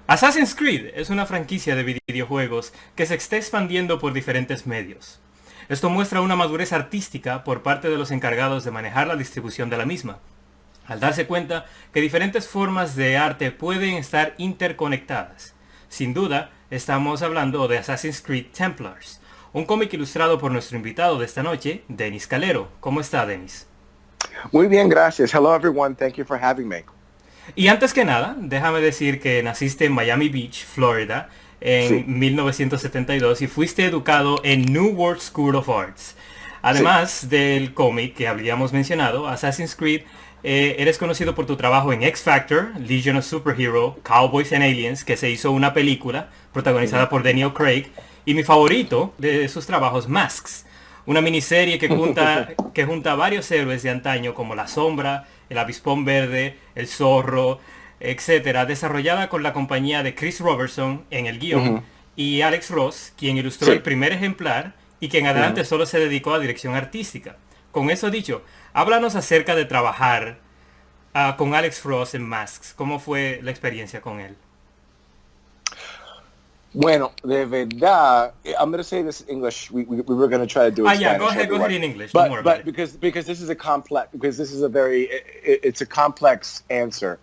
Assassin's Creed es una franquicia de videojuegos que se está expandiendo por diferentes medios. Esto muestra una madurez artística por parte de los encargados de manejar la distribución de la misma, al darse cuenta que diferentes formas de arte pueden estar interconectadas. Sin duda, estamos hablando de Assassin's Creed Templars, un cómic ilustrado por nuestro invitado de esta noche, Denis Calero. ¿Cómo está, Denis? Muy bien, gracias. Hello everyone, thank you for having me. Y antes que nada, déjame decir que naciste en Miami Beach, Florida, Sí, en 1972 y fuiste educado en New World School of Arts. sí. Además del cómic que habíamos mencionado, Assassin's Creed, eres conocido por tu trabajo en X Factor, Legion of Superhero, Cowboys and Aliens, que se hizo una película Mhm. protagonizada por Daniel Craig, y mi favorito de sus trabajos, Masks, una miniserie que junta varios héroes de antaño como La Sombra, El Avispón Verde, El Zorro, etcétera, desarrollada con la compañía de Chris Robertson en el guión Mhm. y Alex Ross, quien ilustró el Sí. primer ejemplar y que en adelante Mhm. solo se dedicó a dirección artística. Con eso dicho, háblanos acerca de trabajar con Alex Ross en Masks. ¿Cómo fue la experiencia con él? Bueno, de verdad, I'm going to say this in English. We were going to try to do it Ah, in yeah, Spanish, go ahead everyone. in English. Don't worry But about but it. because this is a complex because this is a very it's a complex answer.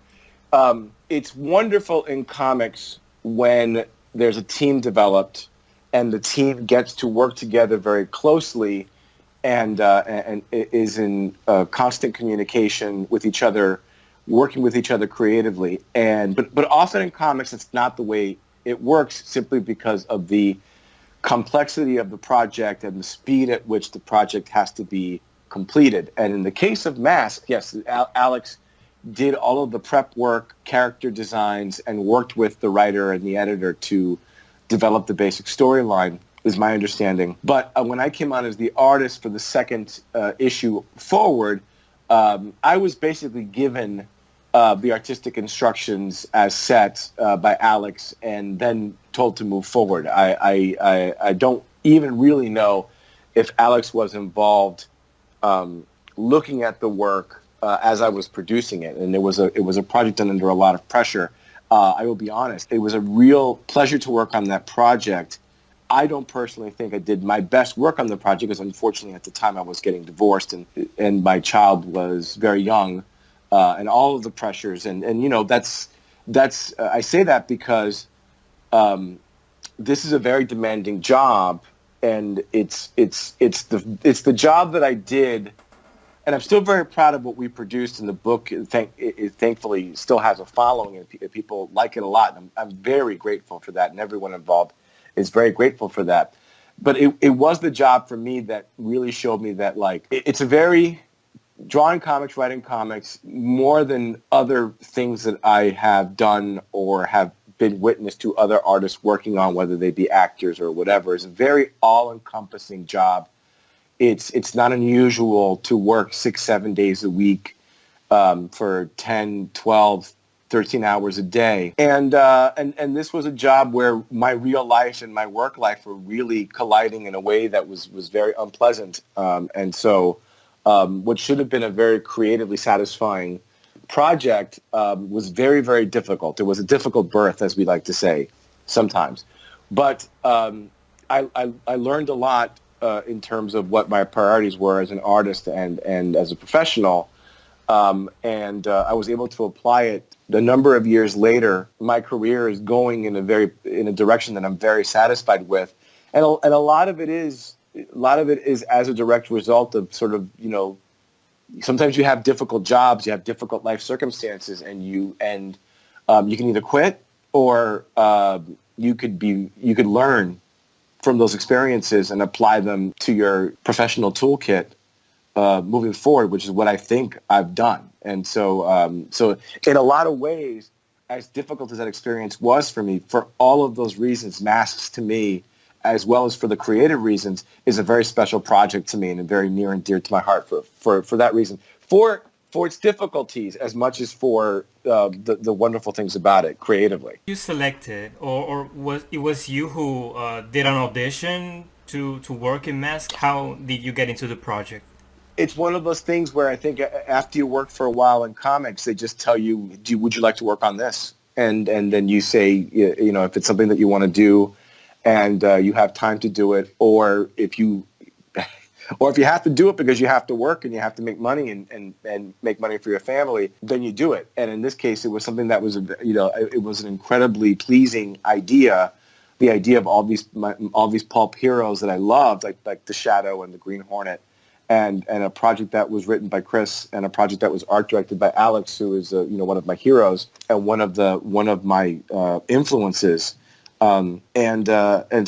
It's wonderful in comics when there's a team developed and the team gets to work together very closely and is in constant communication with each other, working with each other creatively. But often in comics, it's not the way it works simply because of the complexity of the project and the speed at which the project has to be completed. And in the case of Mask, yes, Alex did all of the prep work, character designs, and worked with the writer and the editor to develop the basic storyline, is my understanding. But when I came on as the artist for the second issue forward, I was basically given the artistic instructions as set by Alex and then told to move forward. I don't even really know if Alex was involved looking at the work as I was producing it, and it was a project done under a lot of pressure. I will be honest; it was a real pleasure to work on that project. I don't personally think I did my best work on the project because, unfortunately, at the time I was getting divorced and my child was very young, and all of the pressures and you know that's I say that because this is a very demanding job, and it's the job that I did. And I'm still very proud of what we produced in the book. It thankfully still has a following, and people like it a lot. And I'm very grateful for that, and everyone involved is very grateful for that. But it was the job for me that really showed me that, like, it's a very drawing comics, writing comics, more than other things that I have done or have been witness to other artists working on, whether they be actors or whatever, is a very all-encompassing job. It's not unusual to work 6-7 days a week for 10, 12, 13 hours a day. And this was a job where my real life and my work life were really colliding in a way that was very unpleasant. And so what should have been a very creatively satisfying project was very, very difficult. It was a difficult birth, as we like to say sometimes. But I learned a lot in terms of what my priorities were as an artist and as a professional. I was able to apply it. A number of years later, my career is going in a direction that I'm very satisfied with, and a lot of it is as a direct result of sort of, you know, sometimes you have difficult jobs, you have difficult life circumstances, and you can either quit or you could learn from those experiences and apply them to your professional toolkit moving forward, which is what I think I've done. And so in a lot of ways, as difficult as that experience was for me, for all of those reasons, Masks to me, as well as for the creative reasons, is a very special project to me and very near and dear to my heart for that reason. For its difficulties as much as for the wonderful things about it creatively. You selected, or was you who did an audition to work in Mask? How did you get into the project? It's one of those things where I think after you work for a while in comics, they just tell you, would you like to work on this? and then you say, if it's something that you want to do, and you have time to do it, or if you have to do it because you have to work and you have to make money and make money for your family, then you do it. And in this case, it was something that was, it was an incredibly pleasing idea. The idea of all these pulp heroes that I loved, like The Shadow and the Green Hornet, and a project that was written by Chris, and a project that was art directed by Alex, who is one of my heroes and one of my influences. And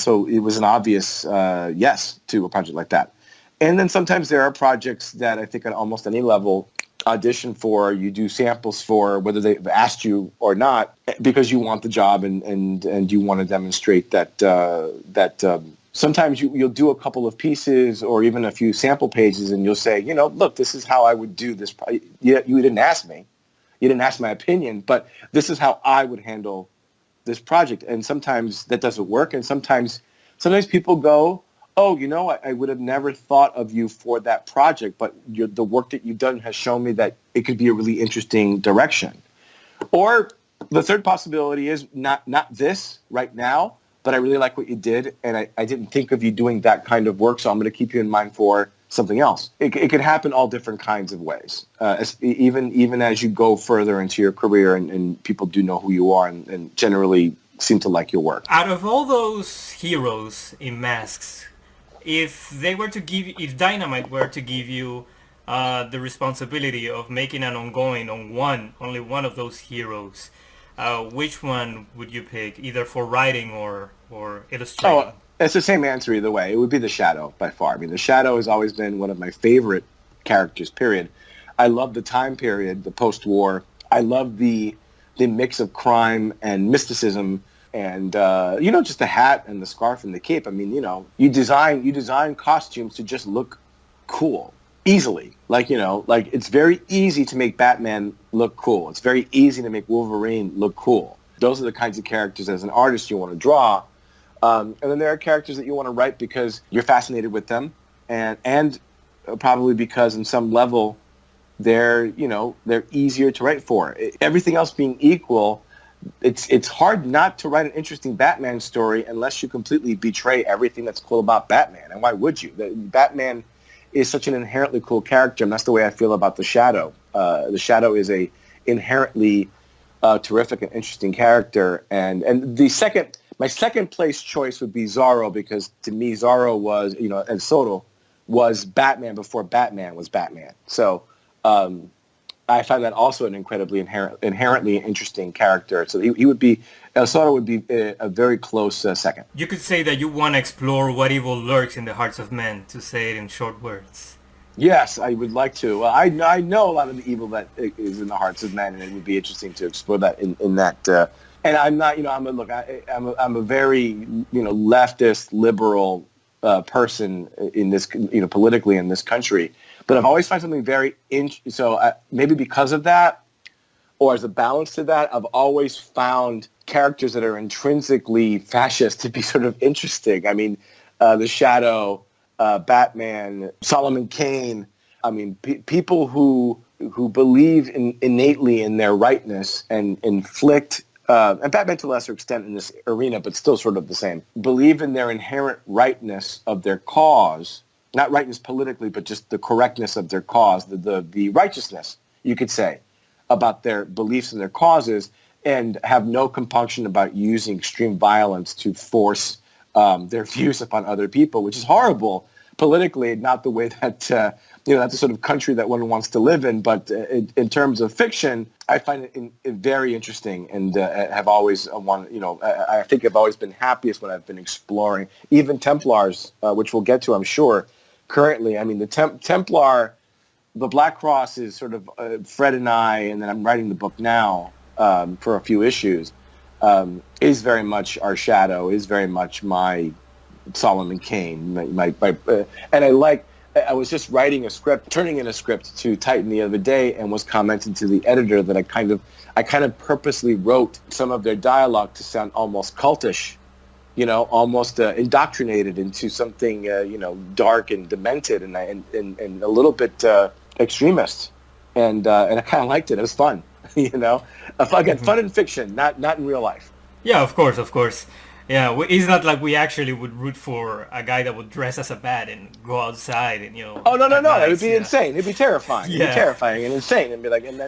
so it was an obvious yes to a project like that. And then sometimes there are projects that I think at almost any level audition for, you do samples for, whether they've asked you or not, because you want the job and you want to demonstrate that sometimes you'll do a couple of pieces or even a few sample pages and you'll say, look, this is how I would do this. You didn't ask me. You didn't ask my opinion, but this is how I would handle this project. And sometimes that doesn't work. And sometimes people go, oh, I would have never thought of you for that project, but the work that you've done has shown me that it could be a really interesting direction. Or the third possibility is not this right now, but I really like what you did, and I didn't think of you doing that kind of work, so I'm going to keep you in mind for something else. It could happen all different kinds of ways, even as you go further into your career and people do know who you are and generally seem to like your work. Out of all those heroes in masks, if Dynamite were to give you the responsibility of making an ongoing on only one of those heroes, which one would you pick, either for writing or illustrating? Oh, it's the same answer either way. It would be The Shadow by far. I mean, The Shadow has always been one of my favorite characters, period. I love the time period, the post-war. I love the mix of crime and mysticism. And, just the hat and the scarf and the cape. I mean, you design costumes to just look cool easily. Like it's very easy to make Batman look cool. It's very easy to make Wolverine look cool. Those are the kinds of characters as an artist you want to draw. And then there are characters that you want to write because you're fascinated with them and probably because in some level they're easier to write for. Everything else being equal, it's hard not to write an interesting Batman story unless you completely betray everything that's cool about Batman. And why would you? Batman is such an inherently cool character, and that's the way I feel about The Shadow. The Shadow is a inherently terrific and interesting character. And my second place choice would be Zorro, because to me Zorro was, and Soto was Batman before Batman was Batman. So I find that also an incredibly inherently interesting character. So he would be, Soto would be a very close second. You could say that you want to explore what evil lurks in the hearts of men, to say it in short words. Yes, I would like to. I know a lot of the evil that is in the hearts of men, and it would be interesting to explore that in that. And I'm not, I'm a very, leftist, liberal person in this, politically in this country. But I've always found something very maybe because of that, or as a balance to that, I've always found characters that are intrinsically fascist to be sort of interesting. I mean, The Shadow, Batman, Solomon Kane. I mean, people who believe innately in their rightness and inflict, and Batman to a lesser extent in this arena, but still sort of the same, believe in their inherent rightness of their cause. Not rightness politically, but just the correctness of their cause, the righteousness, you could say, about their beliefs and their causes, and have no compunction about using extreme violence to force their views upon other people, which is horrible politically, not the way that, that's the sort of country that one wants to live in. But in terms of fiction, I find it very interesting, and have always I think I've always been happiest when I've been exploring, even Templars, which we'll get to, I'm sure. Currently, I mean, the Templar, the Black Cross is sort of Fred and I, and then I'm writing the book now for a few issues, is very much our Shadow, is very much my Solomon Kane. And I was just turning in a script to Titan the other day, and was commenting to the editor that I kind of purposely wrote some of their dialogue to sound almost cultish. Almost indoctrinated into something, dark and demented and a little bit extremist. And I kind of liked it. It was fun. Again, fun in fiction, not in real life. Yeah, of course, of course. Yeah, it's not like we actually would root for a guy that would dress as a bat and go outside and Oh no, at that would nights, be yeah. insane. It'd be terrifying. It'd be Yeah, terrifying and insane, and be like, and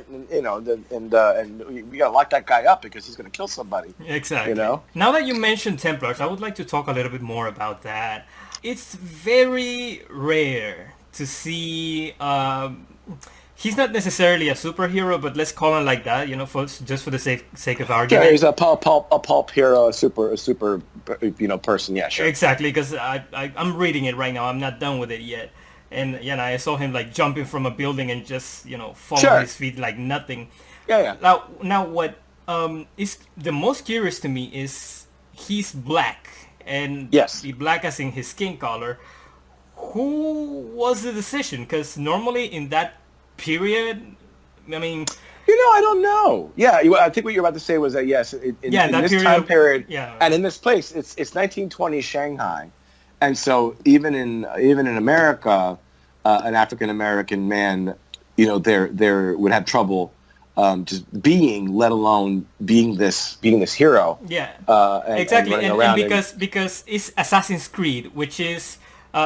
we gotta lock that guy up because he's gonna kill somebody. exactly. You know? Now that you mentioned Templars, I would like to talk a little bit more about that. It's very rare to see. He's not necessarily a superhero, but let's call him like that, just for the sake of Yeah, argument. he's a pulp hero, a super, person. Yeah, sure. Exactly, because I'm reading it right now. I'm not done with it yet, and I saw him like jumping from a building and just fall Sure. on his feet like nothing. Yeah. Now what is the most curious to me is he's black, and Yes. the black as in his skin color. Who was the decision? Because normally in that period, I mean, I don't know. Yeah, I think what you're about to say was that yes, in that this period, time period, yeah. and in this place, it's 1920 Shanghai, and so even in America, an African American man, there would have trouble just being, let alone being this hero. Yeah, and exactly, running and around because it's Assassin's Creed, which is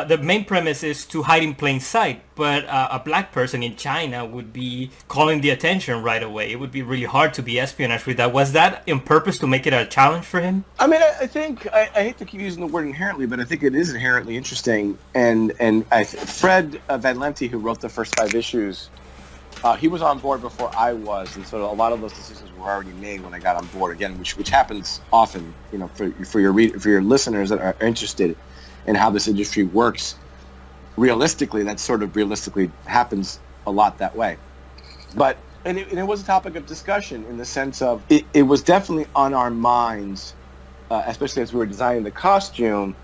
the main premise is to hide in plain sight, but a black person in China would be calling the attention right away. It would be really hard to be espionage with that. Was that on purpose to make it a challenge for him? I mean, I think I hate to keep using the word inherently, but I think it is inherently interesting. And Fred Van Lente, who wrote the first 5 issues, he was on board before I was, and so a lot of those decisions were already made when I got on board. Again, which happens often, for your listeners that are interested in how this industry works. Realistically, that sort of realistically happens a lot that way. But and it was a topic of discussion in the sense of it was definitely on our minds, especially as we were designing the costume,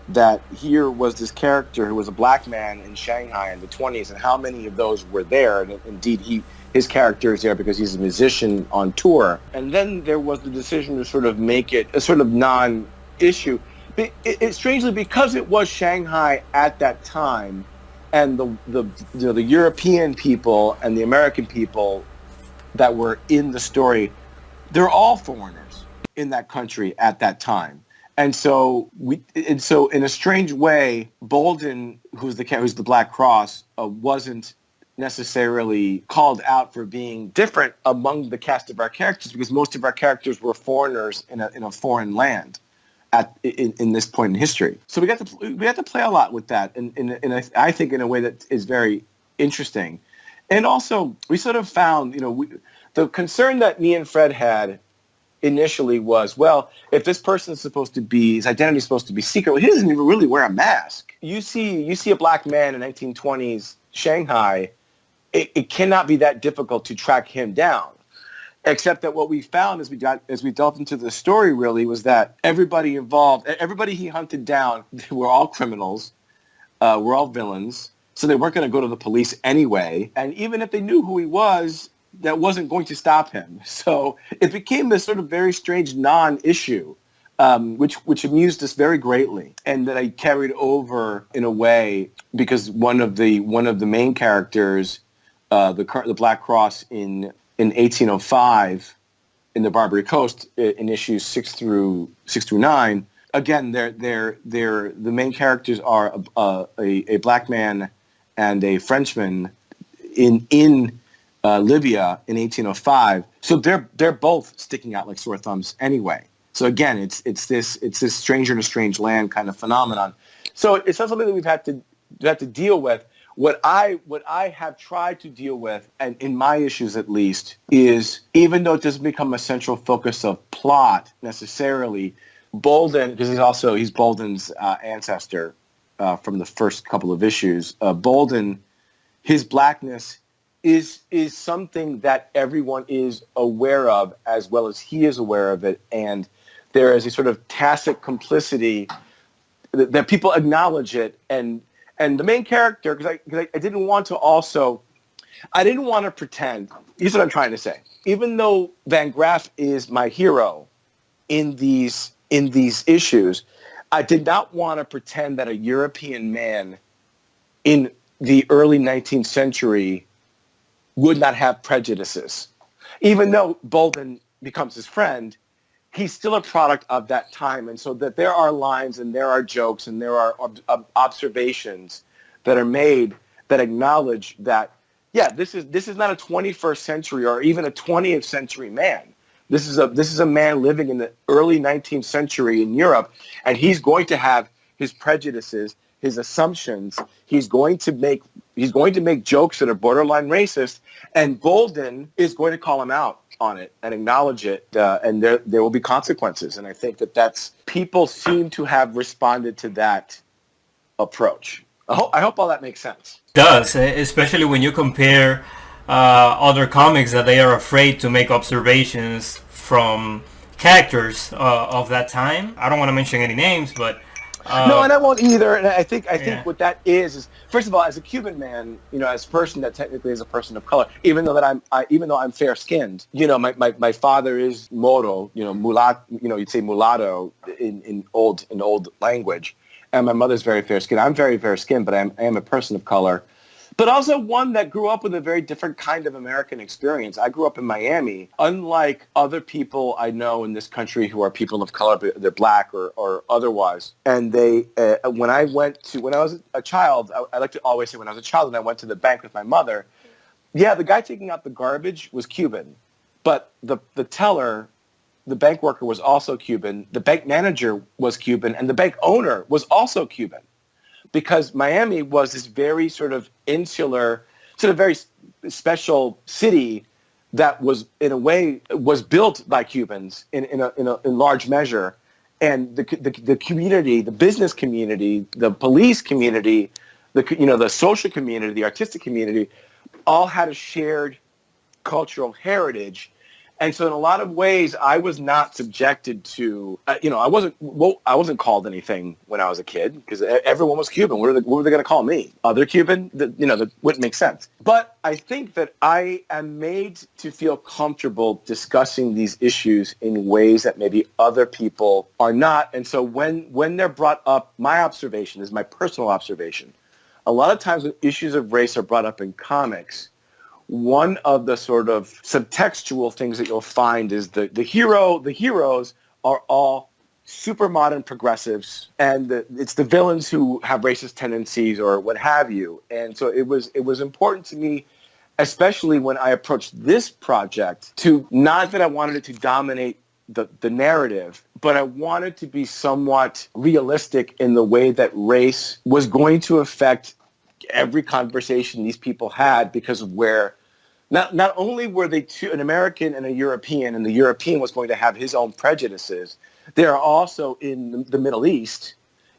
that here was this character who was a black man in Shanghai in the 20s, and how many of those were there. And indeed, his character is there because he's a musician on tour. And then there was the decision to sort of make it a sort of non-issue. It's strangely because it was Shanghai at that time, and the European people and the American people that were in the story, they're all foreigners in that country at that time. And so in a strange way, Bolden, who's the Black Cross, wasn't necessarily called out for being different among the cast of our characters, because most of our characters were foreigners in a foreign land in this point in history. So we got to play a lot with that, and I think in a way that is very interesting. And also, we sort of found, the concern that me and Fred had initially was, well, if this person is his identity is supposed to be secret, well, he doesn't even really wear a mask. You see a black man in 1920s Shanghai, it cannot be that difficult to track him down. Except that what we found as we delved into the story really was that everybody involved, everybody he hunted down, were all criminals, were all villains, so they weren't going to go to the police anyway. And even if they knew who he was, that wasn't going to stop him. So it became this sort of very strange non-issue, which amused us very greatly, and that I carried over in a way because one of the main characters, the Black Cross in 1805 in the Barbary Coast in issues 6 through 9. Again, the main characters are a black man and a Frenchman in Libya in 1805. So they're both sticking out like sore thumbs anyway. So again, it's this stranger in a strange land kind of phenomenon. So it's not something that we've had to deal with. What I have tried to deal with, and in my issues at least, is even though it doesn't become a central focus of plot necessarily, Bolden, because he's Bolden's ancestor from the first couple of issues. Bolden, his blackness is something that everyone is aware of, as well as he is aware of it, and there is a sort of tacit complicity that people acknowledge it. And the main character, because I didn't want to pretend. Here's what I'm trying to say. Even though Van Graff is my hero in these issues, I did not want to pretend that a European man in the early 19th century would not have prejudices. even though Bolden becomes his friend, he's still a product of that time. And so that there are lines and there are jokes and there are observations that are made that acknowledge that, yeah, this is not a 21st century or even a 20th century man. This is a man living in the early 19th century in Europe, and he's going to have his prejudices, his assumptions. He's going to make jokes that are borderline racist, and Bolden is going to call him out on it and acknowledge it, and there will be consequences. And I think that's people seem to have responded to that approach. I hope all that makes sense. It does, especially when you compare other comics that they are afraid to make observations from characters of that time. I don't want to mention any names, but no, and I won't either. And I think what that is first of all, as a Cuban man, as a person that technically is a person of color, even though I'm fair skinned, my father is moro, mulat, you'd say mulatto in old language, and my mother's very fair skinned. I'm very fair skinned, but I am a person of color, but also one that grew up with a very different kind of American experience. I grew up in Miami. Unlike other people I know in this country who are people of color, they're black or otherwise. And when I was a child, I like to always say when I was a child and I went to the bank with my mother, yeah, the guy taking out the garbage was Cuban, but the teller, the bank worker was also Cuban, the bank manager was Cuban, and the bank owner was also Cuban. Because Miami was this very sort of insular, sort of very special city that was, in a way, was built by Cubans in large measure, and the community, the business community, the police community, the social community, the artistic community, all had a shared cultural heritage. And so in a lot of ways, I was not subjected to, I wasn't called anything when I was a kid because everyone was Cuban. What were they going to call me? Other Cuban? That wouldn't make sense. But I think that I am made to feel comfortable discussing these issues in ways that maybe other people are not. And so when they're brought up, my observation is my personal observation. A lot of times when issues of race are brought up in comics, one of the sort of subtextual things that you'll find is the heroes are all super modern progressives, and it's the villains who have racist tendencies or what have you. And so it was important to me, especially when I approached this project, to not that I wanted it to dominate the narrative, but I wanted to be somewhat realistic in the way that race was going to affect every conversation these people had, because of where not only were they an American and a European, and the European was going to have his own prejudices, they are also in the Middle East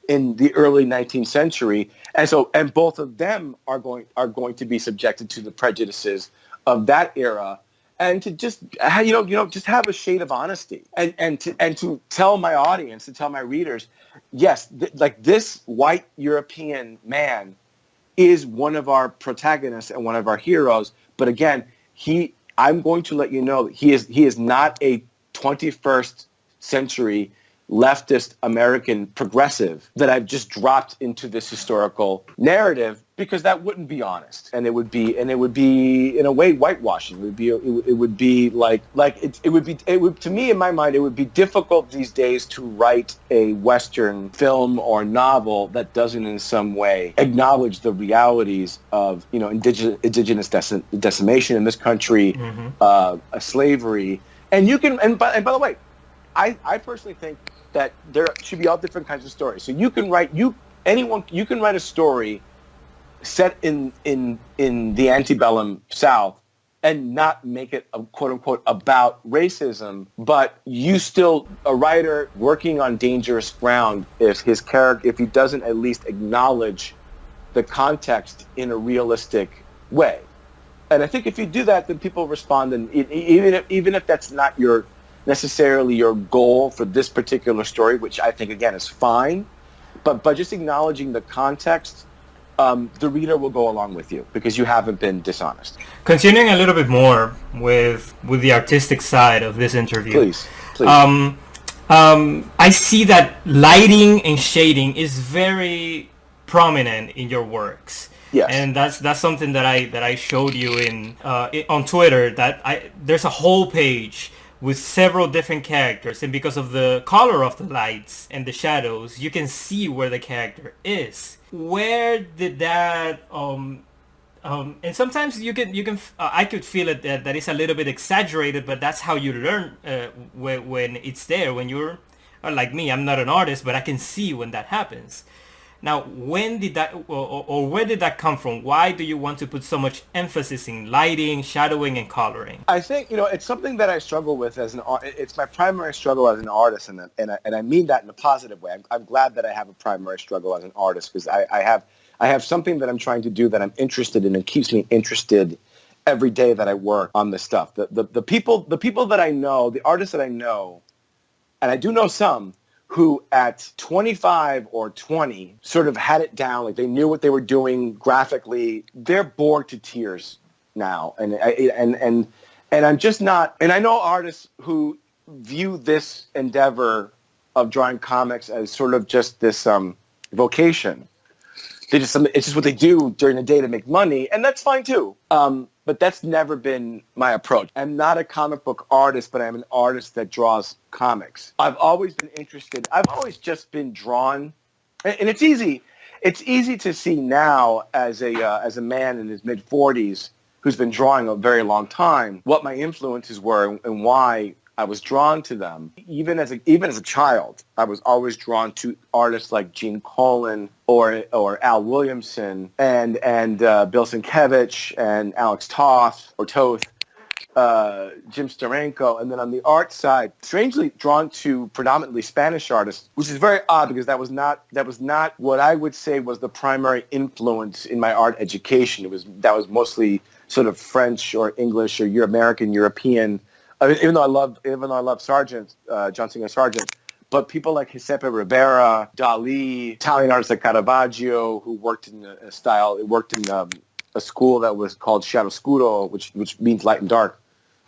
in the early 19th century, and both of them are going to be subjected to the prejudices of that era, and to just just have a shade of honesty and to tell my audience, to tell my readers, yes, like this white European man is one of our protagonists and one of our heroes. But again, I'm going to let you know that he is not a 21st century leftist American progressive that I've just dropped into this historical narrative, because that wouldn't be honest, and it would be in a way whitewashing. It would be to me, in my mind, it would be difficult these days to write a Western film or novel that doesn't in some way acknowledge the realities of indigenous decimation in this country, slavery, and by the way, I personally think that there should be all different kinds of stories. So you can write a story set in the antebellum South and not make it a quote unquote about racism, but you still a writer working on dangerous ground if he doesn't at least acknowledge the context in a realistic way. And I think if you do that, then people respond, and even if that's not necessarily your goal for this particular story, which I think again is fine, but by just acknowledging the context, the reader will go along with you because you haven't been dishonest. Continuing a little bit more with the artistic side of this interview, please. I see that lighting and shading is very prominent in your works. Yes. And that's something that I showed you on Twitter, that there's a whole page with several different characters, and because of the color of the lights and the shadows, you can see where the character is. Where did that and sometimes I could feel it that it's a little bit exaggerated, but that's how you learn when it's there. When you're like me, I'm not an artist, but I can see when that happens. Now, when did that, or where did that come from? Why do you want to put so much emphasis in lighting, shadowing, and coloring? I think, it's something that I struggle with as it's my primary struggle as an artist, and I mean that in a positive way. I'm glad that I have a primary struggle as an artist, because I have something that I'm trying to do that I'm interested in and keeps me interested every day that I work on this stuff. The people that I know, the artists that I know, and I do know some, who at 25 or 20 sort of had it down, like they knew what they were doing graphically. They're bored to tears now, and I'm just not. And I know artists who view this endeavor of drawing comics as sort of just this vocation. It's just what they do during the day to make money, and that's fine too. But that's never been my approach. I'm not a comic book artist, but I'm an artist that draws comics. I've always been interested. I've always just been drawn, and it's easy. It's easy to see now as a man in his mid-40s who's been drawing a very long time what my influences were and why I was drawn to them. Even as a child, I was always drawn to artists like Gene Colan or Al Williamson and Bill Sienkiewicz and Alex Toth, Jim Steranko, and then on the art side, strangely drawn to predominantly Spanish artists, which is very odd because that was not what I would say was the primary influence in my art education. That was mostly sort of French or English or American, European. Even though I love Sargent, John Singer Sargent, but people like Giuseppe Ribera, Dali, Italian artists like Caravaggio, who worked in a school that was called chiaroscuro, which means light and dark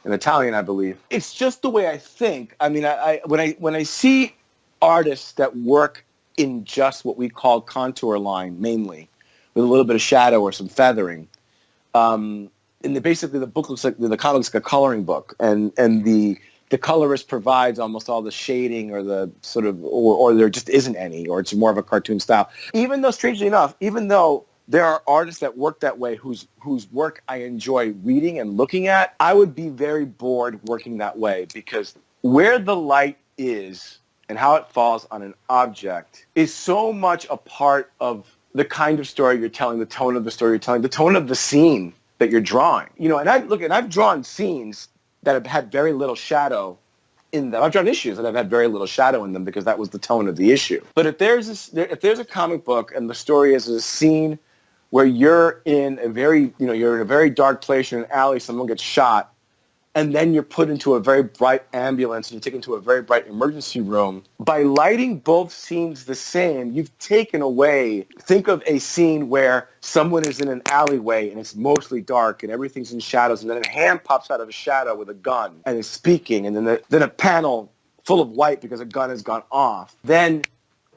in Italian, I believe. It's just the way I think. I mean, when I see artists that work in just what we call contour line, mainly, with a little bit of shadow or some feathering, and basically the book looks like the comic looks like a coloring book, and the colorist provides almost all the shading or the sort of or there just isn't any, or it's more of a cartoon style. Even though, strangely enough, there are artists that work that way whose work I enjoy reading and looking at, I would be very bored working that way, because where the light is and how it falls on an object is so much a part of the kind of story you're telling, the tone of the story you're telling, the tone of the scene that you're drawing. And I've drawn scenes that have had very little shadow in them. I've drawn issues that have had very little shadow in them because that was the tone of the issue. But if there's a comic book and the story is a scene where you're in a very dark place, you're in an alley, someone gets shot, and then you're put into a very bright ambulance and you're taken to a very bright emergency room. By lighting both scenes the same, you've taken away, think of a scene where someone is in an alleyway and it's mostly dark and everything's in shadows, and then a hand pops out of a shadow with a gun and is speaking, and then a panel full of white because a gun has gone off. Then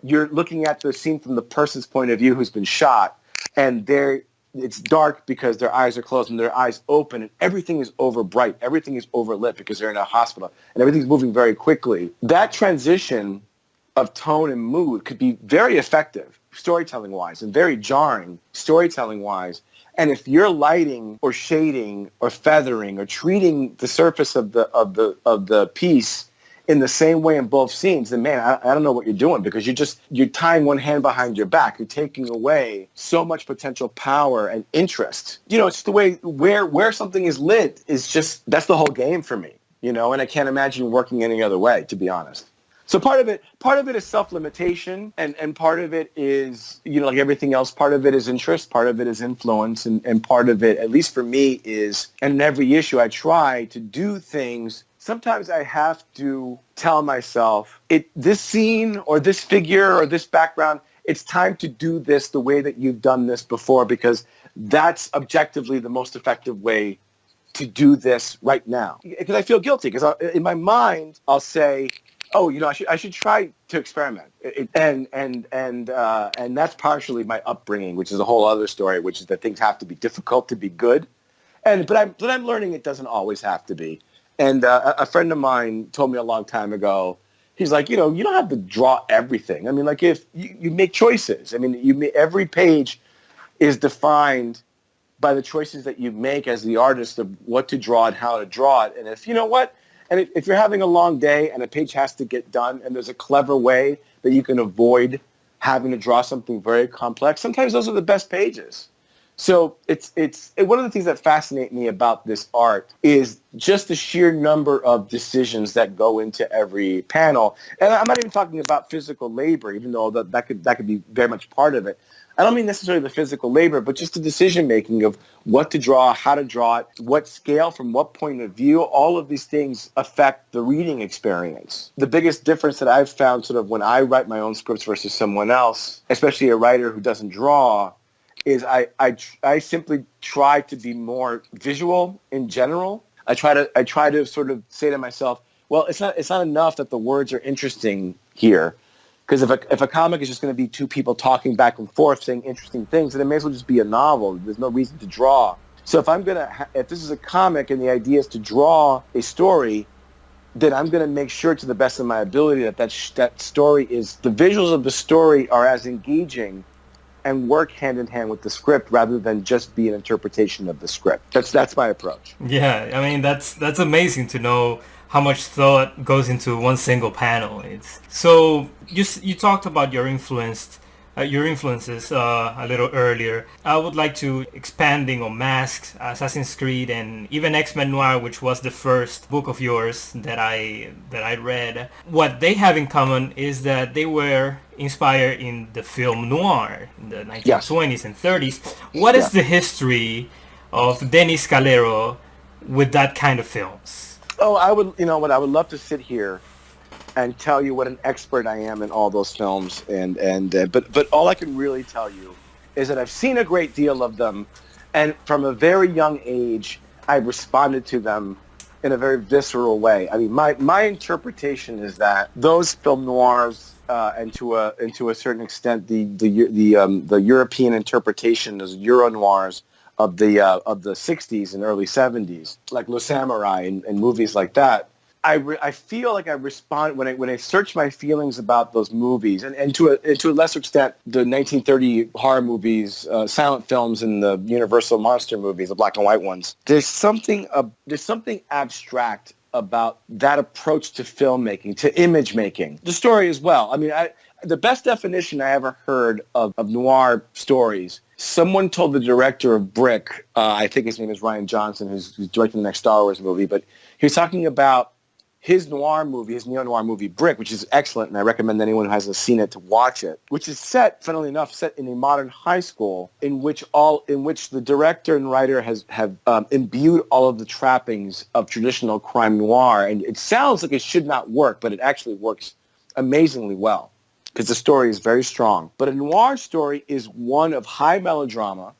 you're looking at the scene from the person's point of view who's been shot, and it's dark because their eyes are closed and their eyes open, and everything is over bright. Everything is overlit because they're in a hospital, and everything's moving very quickly. That transition of tone and mood could be very effective storytelling-wise and very jarring storytelling-wise. And if you're lighting or shading or feathering or treating the surface of the piece in the same way in both scenes, then man, I don't know what you're doing, because you're tying one hand behind your back. You're taking away so much potential power and interest. It's the way where something is lit is just, that's the whole game for me, and I can't imagine working any other way, to be honest. So part of it is self-limitation, and part of it is, like everything else, part of it is interest, part of it is influence, and part of it, at least for me, is, and in every issue I try to do things. Sometimes I have to tell myself, this scene or this figure or this background, it's time to do this the way that you've done this before, because that's objectively the most effective way to do this right now. Because I feel guilty, because in my mind, I'll say, Oh, I should try to experiment, and that's partially my upbringing, which is a whole other story, which is that things have to be difficult to be good, but I'm learning it doesn't always have to be. And a friend of mine told me a long time ago, he's like, you don't have to draw everything. I mean, like if you make choices. I mean, every page is defined by the choices that you make as the artist of what to draw and how to draw it. And if you know what. And if you're having a long day and a page has to get done and there's a clever way that you can avoid having to draw something very complex, sometimes those are the best pages. So it's one of the things that fascinate me about this art is just the sheer number of decisions that go into every panel. And I'm not even talking about physical labor, even though that could be very much part of it. I don't mean necessarily the physical labor, but just the decision-making of what to draw, how to draw it, what scale, from what point of view. All of these things affect the reading experience. The biggest difference that I've found sort of when I write my own scripts versus someone else, especially a writer who doesn't draw, is I simply try to be more visual in general. I try to sort of say to myself, well, it's not enough that the words are interesting here. Because if a comic is just going to be two people talking back and forth saying interesting things, then it may as well just be a novel. There's no reason to draw. So if this is a comic and the idea is to draw a story, then I'm going to make sure to the best of my ability that story is, the visuals of the story are as engaging and work hand in hand with the script rather than just be an interpretation of the script. That's my approach. Yeah, I mean that's amazing to know how much thought goes into one single panel. So you talked about your influences a little earlier. I would like to expanding on Masks, Assassin's Creed, and even X-Men Noir, which was the first book of yours that I read. What they have in common is that they were inspired in the film noir in the 1920s and 30s. What is the history of Denis Calero with that kind of films? Oh, I would love to sit here and tell you what an expert I am in all those films, but all I can really tell you is that I've seen a great deal of them, and from a very young age, I've responded to them in a very visceral way. I mean, my interpretation is that those film noirs, and to a certain extent, the European interpretation as Euro noirs of the 60s and early 70s, like Le Samurai and movies like that. I feel like I respond when I search my feelings about those movies, and to a lesser extent, the 1930 horror movies, silent films, and the Universal monster movies, the black and white ones. There's something abstract about that approach to filmmaking, to image making, the story as well. I mean, the best definition I ever heard of noir stories. Someone told the director of Brick, I think his name is Ryan Johnson, who's directing the next Star Wars movie, but he was talking about his neo-noir movie Brick, which is excellent, and I recommend anyone who hasn't seen it to watch it, which is set in a modern high school in which the director and writer have imbued all of the trappings of traditional crime noir, and it sounds like it should not work, but it actually works amazingly well, because the story is very strong. But a noir story is one of high melodrama.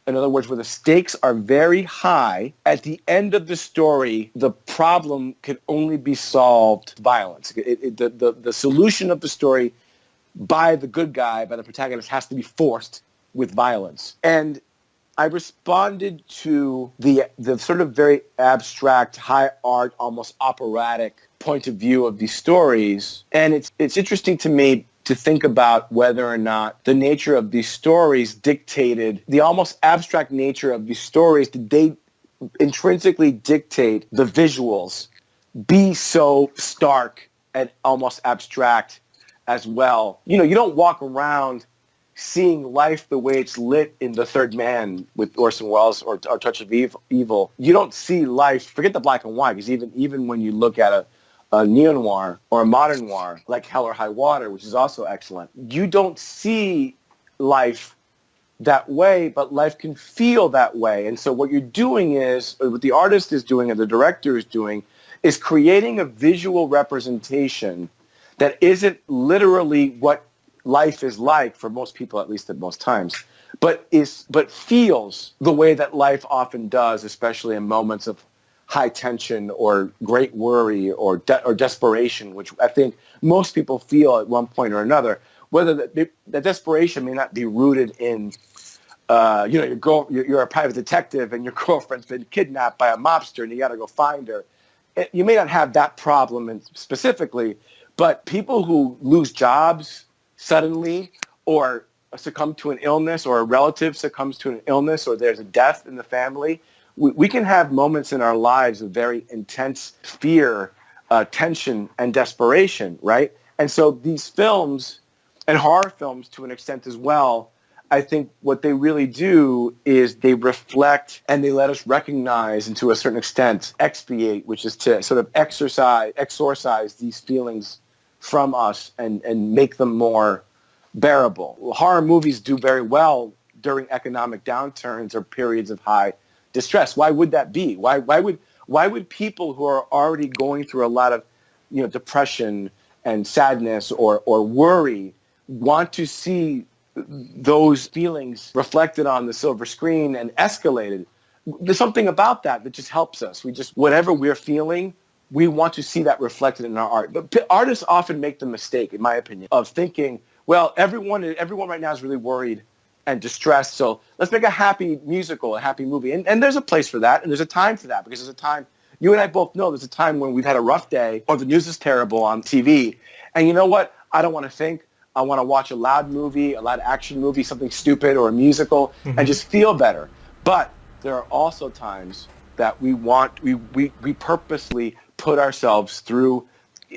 In other words, where the stakes are very high. At the end of the story, the problem can only be solved violence. The solution of the story by the good guy, by the protagonist, has to be forced with violence. And I responded to the sort of very abstract, high art, almost operatic point of view of these stories. And it's interesting to me to think about whether or not the nature of these stories dictated, the almost abstract nature of these stories, did they intrinsically dictate the visuals be so stark and almost abstract as well? You don't walk around seeing life the way it's lit in The Third Man with Orson Welles or Touch of Evil. You don't see life, forget the black and white, because even when you look at a neo-noir or a modern noir like Hell or High Water, which is also excellent, you don't see life that way, but life can feel that way. And so what you're doing is, or what the artist is doing and the director is doing, is creating a visual representation that isn't literally what life is like for most people, at least at most times, but feels the way that life often does, especially in moments of high tension or great worry or desperation, which I think most people feel at one point or another. Whether the desperation may not be rooted in, you're a private detective and your girlfriend's been kidnapped by a mobster and you got to go find her. You may not have that problem specifically, but people who lose jobs suddenly or succumb to an illness, or a relative succumbs to an illness, or there's a death in the family, we can have moments in our lives of very intense fear, tension, and desperation, right? And so these films, and horror films to an extent as well, I think what they really do is they reflect and they let us recognize, and to a certain extent expiate, which is to sort of exorcise these feelings from us and make them more bearable. Horror movies do very well during economic downturns or periods of high distress. Why would that be? Why would people who are already going through a lot of depression and sadness or worry want to see those feelings reflected on the silver screen and escalated? There's something about that just helps us. Whatever we're feeling, we want to see that reflected in our art. But artists often make the mistake, in my opinion, of thinking, well, everyone right now is really worried and distressed, so let's make a happy musical, a happy movie. And there's a place for that, and there's a time for that, because there's a time, you and I both know there's a time when we've had a rough day, or the news is terrible on TV, and you know what? I don't want to think. I want to watch a loud movie, a loud action movie, something stupid, or a musical, and just feel better. But there are also times that we purposely put ourselves through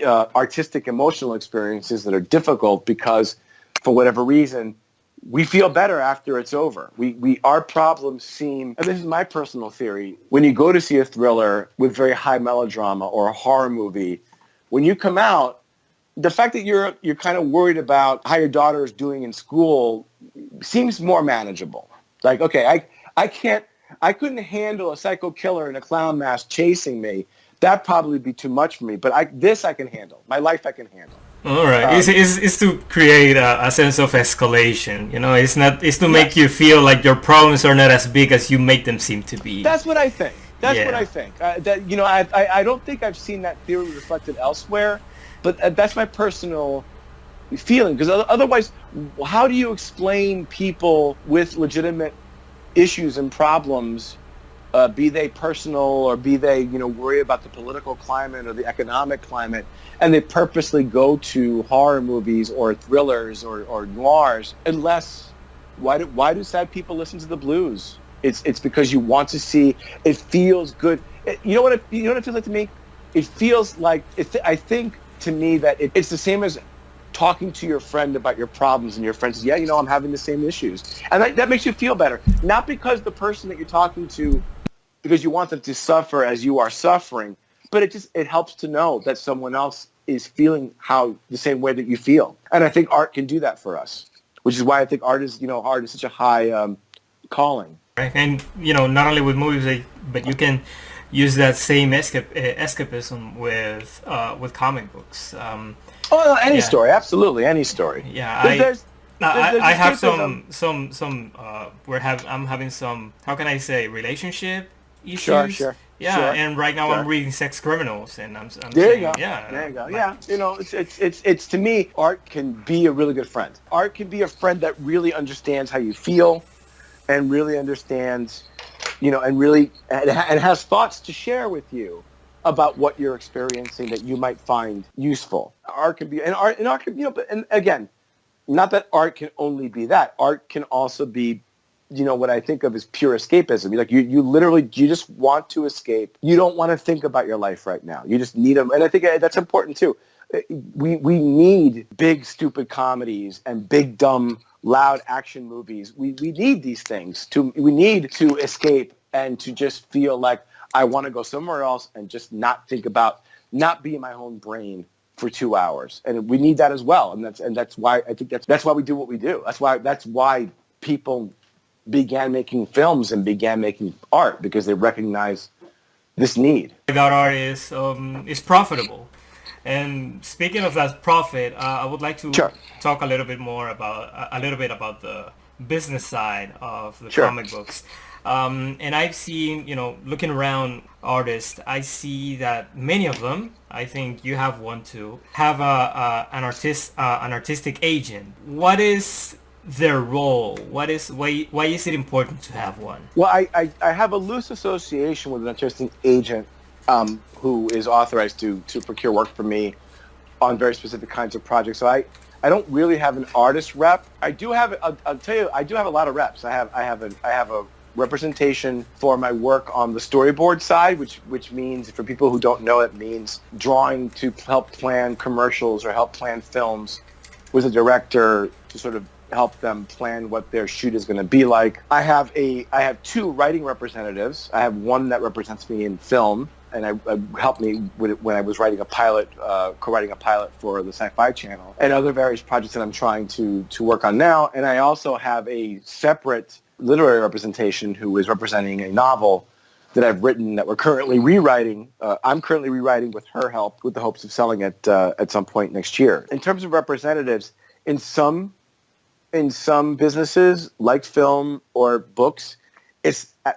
artistic, emotional experiences that are difficult because, for whatever reason, we feel better after it's over. Our problems seem, and this is my personal theory, when you go to see a thriller with very high melodrama or a horror movie, when you come out, the fact that you're kind of worried about how your daughter is doing in school seems more manageable. Like, okay, I couldn't handle a psycho killer in a clown mask chasing me. That'd probably be too much for me. But I can handle. My life I can handle. All right, it's to create a sense of escalation. It's to make you feel like your problems are not as big as you make them seem to be. That's what I think. What I think. I don't think I've seen that theory reflected elsewhere, but that's my personal feeling. Because otherwise, how do you explain people with legitimate issues and problems, be they personal or be they worry about the political climate or the economic climate, and they purposely go to horror movies or thrillers or noirs? Unless, why do sad people listen to the blues? It's because you want to see. It feels good. You know what it feels like to me? It feels like I think to me that it's the same as talking to your friend about your problems, and your friend says, yeah, I'm having the same issues. And that makes you feel better. Not because the person that you're talking to, because you want them to suffer as you are suffering, but it helps to know that someone else is feeling the same way that you feel. And I think art can do that for us, which is why I think art is such a high calling. Right. And, not only with movies, but you can use that same escapism with comic books. Any story, absolutely, any story. Yeah, I have I'm having some, how can I say, relationship issues. Sure. Yeah, and right now I'm reading Sex Criminals, and I'm there saying, you go. Yeah, there you go. Yeah, it's to me, art can be a really good friend. Art can be a friend that really understands how you feel, and really understands, and really and has thoughts to share with you about what you're experiencing that you might find useful. Art can be, and art can, and again, not that art can only be that. Art can also be, what I think of as pure escapism. Like you just want to escape. You don't want to think about your life right now. You just need them. And I think that's important too. We need big, stupid comedies and big, dumb, loud action movies. We need these things. We need to escape and to just feel like I want to go somewhere else and just not be in my own brain for 2 hours. And we need that as well. And that's why I think that's why we do what we do. That's why people began making films and began making art, because they recognize this need. That art is profitable. And speaking of that profit, I would like to talk a little bit about the business side of the comic books. And I've seen, looking around artists, I see that many of them, I think you have one too, have an artistic agent. What is their role? Why is it important to have one? Well, I have a loose association with an artistic agent who is authorized to procure work for me on very specific kinds of projects. So I don't really have an artist rep. I do have, I'll tell you, I do have a lot of reps. I have a representation for my work on the storyboard side, which means, for people who don't know, it means drawing to help plan commercials or help plan films with a director to sort of help them plan what their shoot is going to be like. I have two writing representatives. I have one that represents me in film, and I helped me when I was writing a pilot, co-writing a pilot for the Sci-Fi Channel, and other various projects that I'm trying to work on now. And I also have a separate literary representation who is representing a novel that I've written that we're currently rewriting. I'm currently rewriting with her help, with the hopes of selling it at some point next year. In terms of representatives, in some businesses like film or books,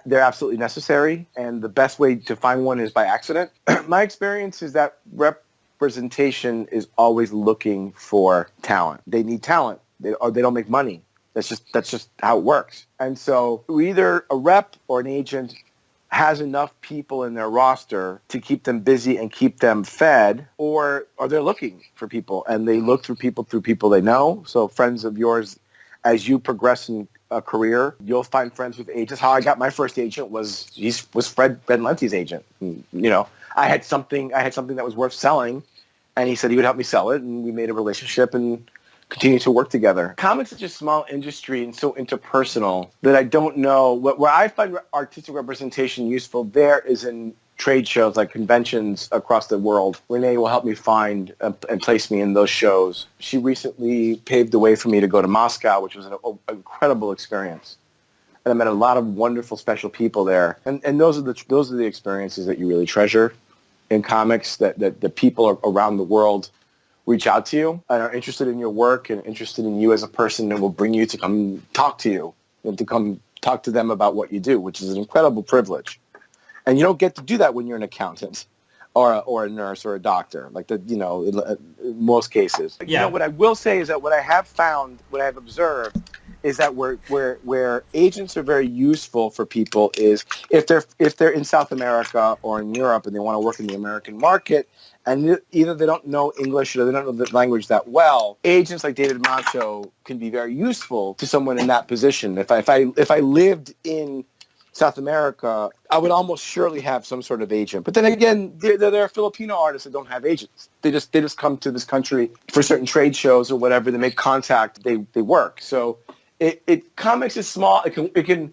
they're absolutely necessary, and the best way to find one is by accident. My experience is that representation is always looking for talent. They need talent, or they don't make money. That's just how it works. And so either a rep or an agent has enough people in their roster to keep them busy and keep them fed, or they're looking for people, and they look through people they know. So friends of yours, as you progress in a career, you'll find friends with agents. How I got my first agent was Fred Lenty's agent. I had something that was worth selling, and he said he would help me sell it, and we made a relationship and continue to work together. Comics is such a small industry and so interpersonal that I don't know. Where I find artistic representation useful there is in trade shows, like conventions across the world. Renee will help me find and place me in those shows. She recently paved the way for me to go to Moscow, which was an incredible experience. And I met a lot of wonderful, special people there. And those are the experiences that you really treasure in comics, that the people around the world reach out to you and are interested in your work and interested in you as a person, and will bring you to come talk to you and to come talk to them about what you do, which is an incredible privilege. And you don't get to do that when you're an accountant or a nurse or a doctor, in most cases. Yeah. What I will say is that what I have found, what I've observed, is that where agents are very useful for people is if they're in South America or in Europe and they want to work in the American market, and either they don't know English or they don't know the language that well, agents like David Macho can be very useful to someone in that position. If I lived in South America, I would almost surely have some sort of agent. But then again, there are Filipino artists that don't have agents. They just come to this country for certain trade shows or whatever. They make contact. They work. So comics is small. It can.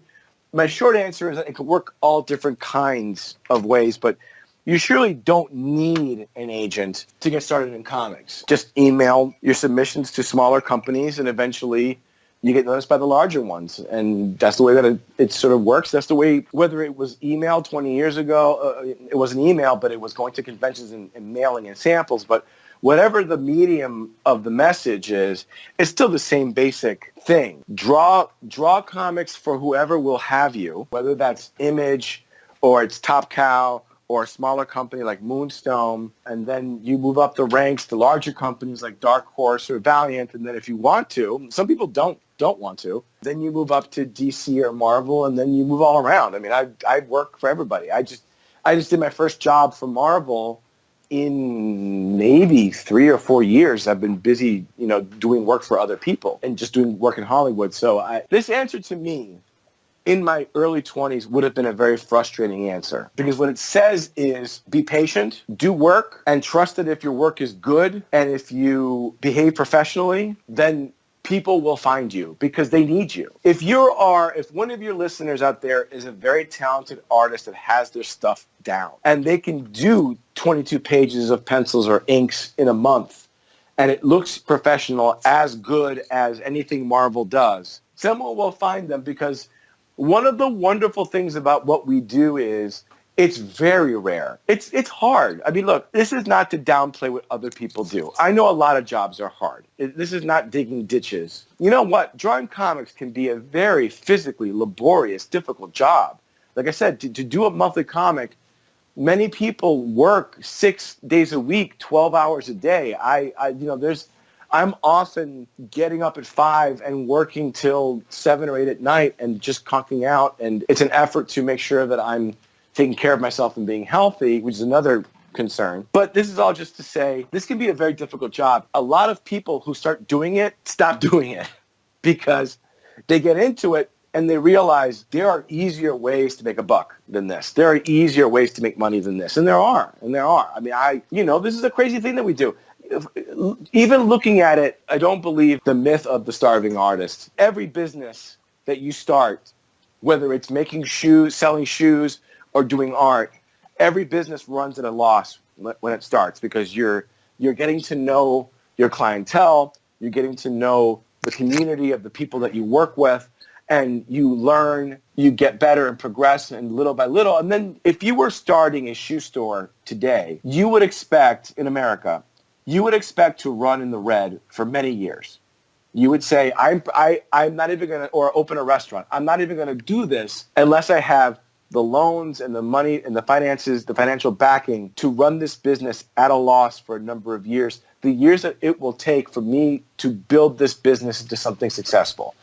My short answer is that it can work all different kinds of ways, but you surely don't need an agent to get started in comics. Just email your submissions to smaller companies, and eventually you get noticed by the larger ones. And that's the way that it sort of works. That's the way, whether it was email 20 years ago, it wasn't email, but it was going to conventions and mailing and samples. But whatever the medium of the message is, it's still the same basic thing. Draw comics for whoever will have you, whether that's Image or it's Top Cow or a smaller company like Moonstone, and then you move up the ranks to larger companies like Dark Horse or Valiant, and then if you want to, some people don't want to, then you move up to DC or Marvel, and then you move all around. I mean, I work for everybody. I just did my first job for Marvel in maybe 3 or 4 years. I've been busy, doing work for other people and just doing work in Hollywood. So this answer to me in my early 20s would have been a very frustrating answer, because what it says is be patient, do work, and trust that if your work is good and if you behave professionally, then people will find you because they need you. If one of your listeners out there is a very talented artist that has their stuff down and they can do 22 pages of pencils or inks in a month and it looks professional, as good as anything Marvel does, someone will find them, because one of the wonderful things about what we do is It's very rare. It's hard. I mean, look, this is not to downplay what other people do. I know a lot of jobs are hard. This is not digging ditches. You know what? Drawing comics can be a very physically laborious, difficult job. Like I said, to do a monthly comic, many people work 6 days a week, 12 hours a day. I'm often getting up at 5 and working till 7 or 8 at night and just conking out. And it's an effort to make sure that I'm taking care of myself and being healthy, which is another concern. But this is all just to say this can be a very difficult job. A lot of people who start doing it stop doing it because they get into it and they realize there are easier ways to make a buck than this. There are easier ways to make money than this. And there are. I mean, this is a crazy thing that we do. Even looking at it, I don't believe the myth of the starving artist. Every business that you start, whether it's making shoes, selling shoes, or doing art, every business runs at a loss when it starts because you're getting to know your clientele, you're getting to know the community of the people that you work with, and you learn, you get better and progress and little by little. And then if you were starting a shoe store today, you would expect, in America, to run in the red for many years. You would say, I'm not even going to, or open a restaurant, I'm not even going to do this unless I have the loans and the money and the finances, the financial backing to run this business at a loss for a number of years, the years that it will take for me to build this business into something successful.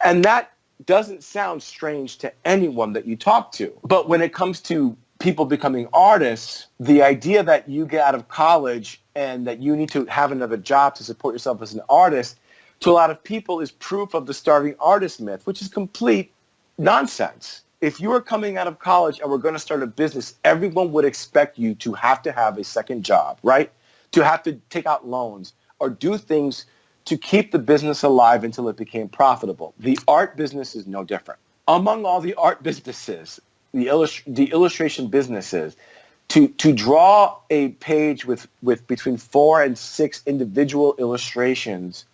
And that doesn't sound strange to anyone that you talk to. But when it comes to people becoming artists, the idea that you get out of college and that you need to have another job to support yourself as an artist, to a lot of people is proof of the starving artist myth, which is complete nonsense. If you are coming out of college and we're going to start a business, everyone would expect you to have a second job, right? To have to take out loans or do things to keep the business alive until it became profitable. The art business is no different. Among all the art businesses, the illustration businesses, to draw a page with between 4 and 6 individual illustrations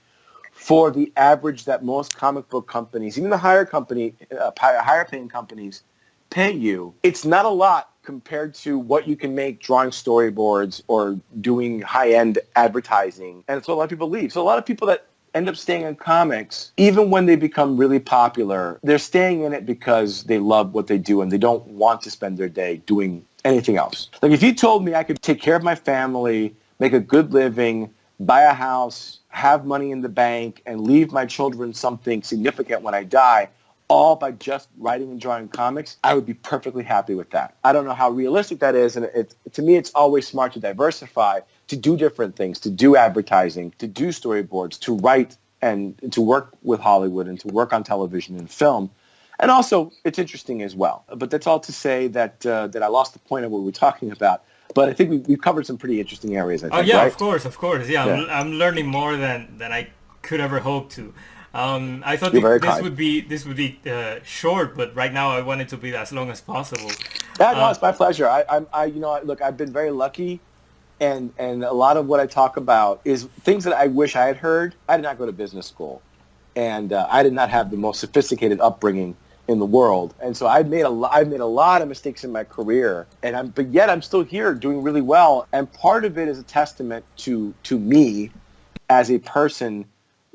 for the average that most comic book companies, even the higher paying companies, pay you, it's not a lot compared to what you can make drawing storyboards or doing high-end advertising. And so a lot of people leave. So a lot of people that end up staying in comics, even when they become really popular, they're staying in it because they love what they do and they don't want to spend their day doing anything else. Like if you told me I could take care of my family, make a good living, buy a house, have money in the bank, and leave my children something significant when I die, all by just writing and drawing comics, I would be perfectly happy with that. I don't know how realistic that is, and to me it's always smart to diversify, to do different things, to do advertising, to do storyboards, to write and to work with Hollywood and to work on television and film. And also, it's interesting as well. But that's all to say that I lost the point of what we were talking about. But I think we've covered some pretty interesting areas, I think, yeah, right? of course. Yeah, yeah. I'm learning more than I could ever hope to. I thought this would be short, but right now I want it to be as long as possible. Yeah, no, it's my pleasure. Look, I've been very lucky, and a lot of what I talk about is things that I wish I had heard. I did not go to business school, and I did not have the most sophisticated upbringing in the world, and so I've made a lot of mistakes in my career, but yet I'm still here doing really well. And part of it is a testament to me as a person,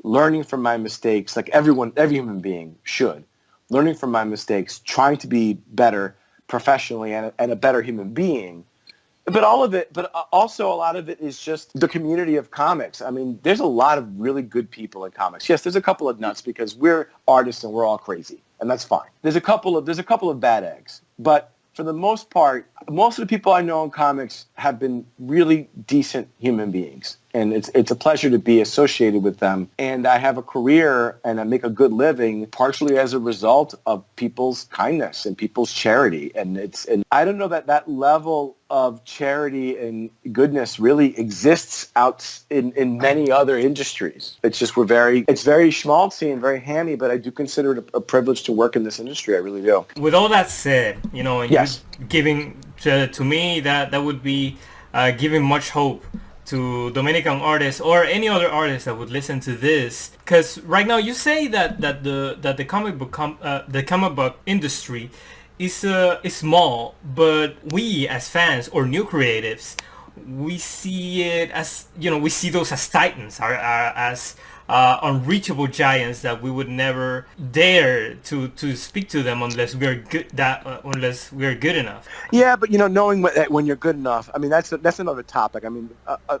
learning from my mistakes, like every human being should, learning from my mistakes, trying to be better professionally and a better human being. But also a lot of it is just the community of comics. I mean, there's a lot of really good people in comics. Yes, there's a couple of nuts because we're artists and we're all crazy, and that's fine. There's a couple of bad eggs, but for the most part, most of the people I know in comics have been really decent human beings. And it's a pleasure to be associated with them. And I have a career and I make a good living partially as a result of people's kindness and people's charity. And I don't know that level of charity and goodness really exists out in many other industries. It's just it's very schmaltzy and very hammy, but I do consider it a privilege to work in this industry. I really do. With all that said, and yes, giving to me that would be giving much hope to Dominican artists or any other artist that would listen to this, because right now you say that the comic book industry is small, but we as fans or new creatives, we see it as, we see those as titans, as unreachable giants that we would never dare to speak to them unless we're good enough. Yeah, but knowing when you're good enough, I mean, that's another topic. I mean,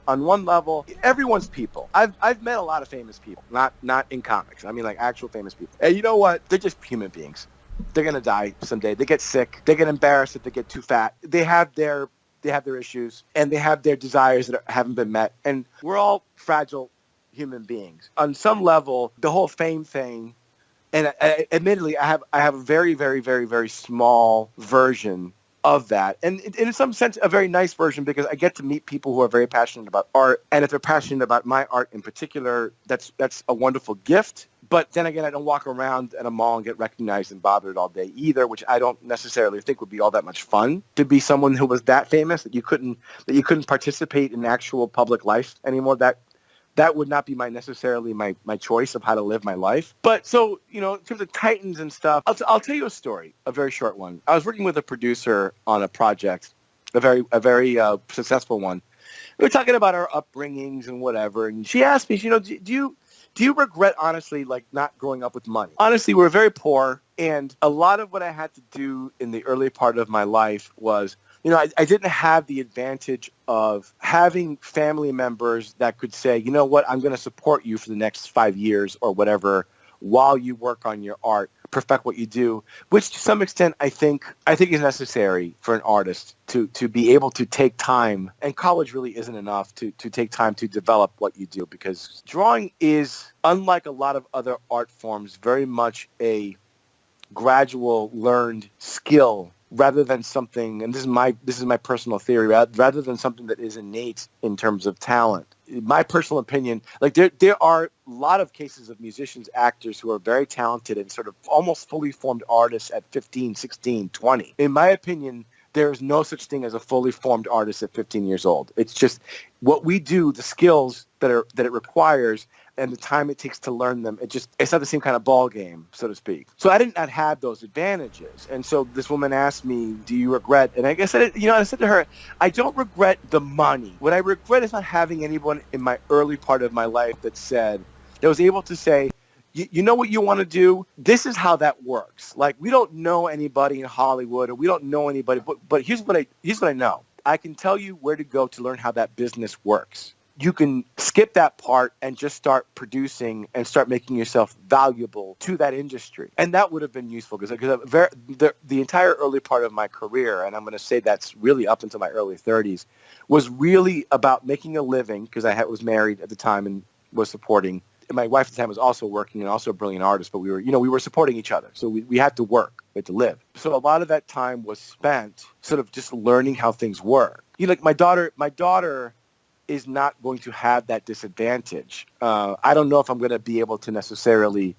on one level, everyone's people. I've met a lot of famous people, not in comics. I mean, like actual famous people. And you know what? They're just human beings. They're gonna die someday. They get sick. They get embarrassed if they get too fat. They have their issues, and they have their desires that haven't been met. And we're all fragile human beings. On some level, the whole fame thing, and admittedly, I have a very, very, very, very small version of that. And in some sense, a very nice version, because I get to meet people who are very passionate about art. And if they're passionate about my art in particular, that's a wonderful gift. But then again, I don't walk around at a mall and get recognized and bothered all day either, which I don't necessarily think would be all that much fun, to be someone who was that famous that you couldn't participate in actual public life anymore. That would not be necessarily my choice of how to live my life. But so, in terms of titans and stuff, I'll tell you a story, a very short one. I was working with a producer on a project, a very successful one. We were talking about our upbringings and whatever, and she asked me, do you regret, honestly, like not growing up with money? Honestly, we were very poor, and a lot of what I had to do in the early part of my life was, I didn't have the advantage of having family members that could say, you know what, I'm going to support you for the next 5 years or whatever while you work on your art, perfect what you do, which to some extent I think is necessary for an artist to be able to take time. And college really isn't enough to take time to develop what you do, because drawing is, unlike a lot of other art forms, very much a gradual learned skill rather than something, and this is my personal theory, rather than something that is innate in terms of talent. In my personal opinion, like there are a lot of cases of musicians, actors who are very talented and sort of almost fully formed artists at 15, 16, 20. In my opinion, there is no such thing as a fully formed artist at 15 years old. It's just what we do, the skills that it requires, and the time it takes to learn them. It's not the same kind of ball game, so to speak. So I did not have those advantages. And so this woman asked me, do you regret? And I said, I said to her, I don't regret the money. What I regret is not having anyone in my early part of my life that was able to say, you know what you want to do? This is how that works. Like, we don't know anybody in Hollywood, or we don't know anybody, but here's what I know. I can tell you where to go to learn how that business works. You can skip that part and just start producing and start making yourself valuable to that industry. And that would have been useful, because the entire early part of my career, and I'm going to say that's really up until my early 30s, was really about making a living, because I was married at the time and was supporting. My wife at the time was also working and also a brilliant artist, but we were supporting each other. So we had to work, we had to live. So a lot of that time was spent sort of just learning how things work. Like my daughter is not going to have that disadvantage. I don't know if I'm going to be able to necessarily,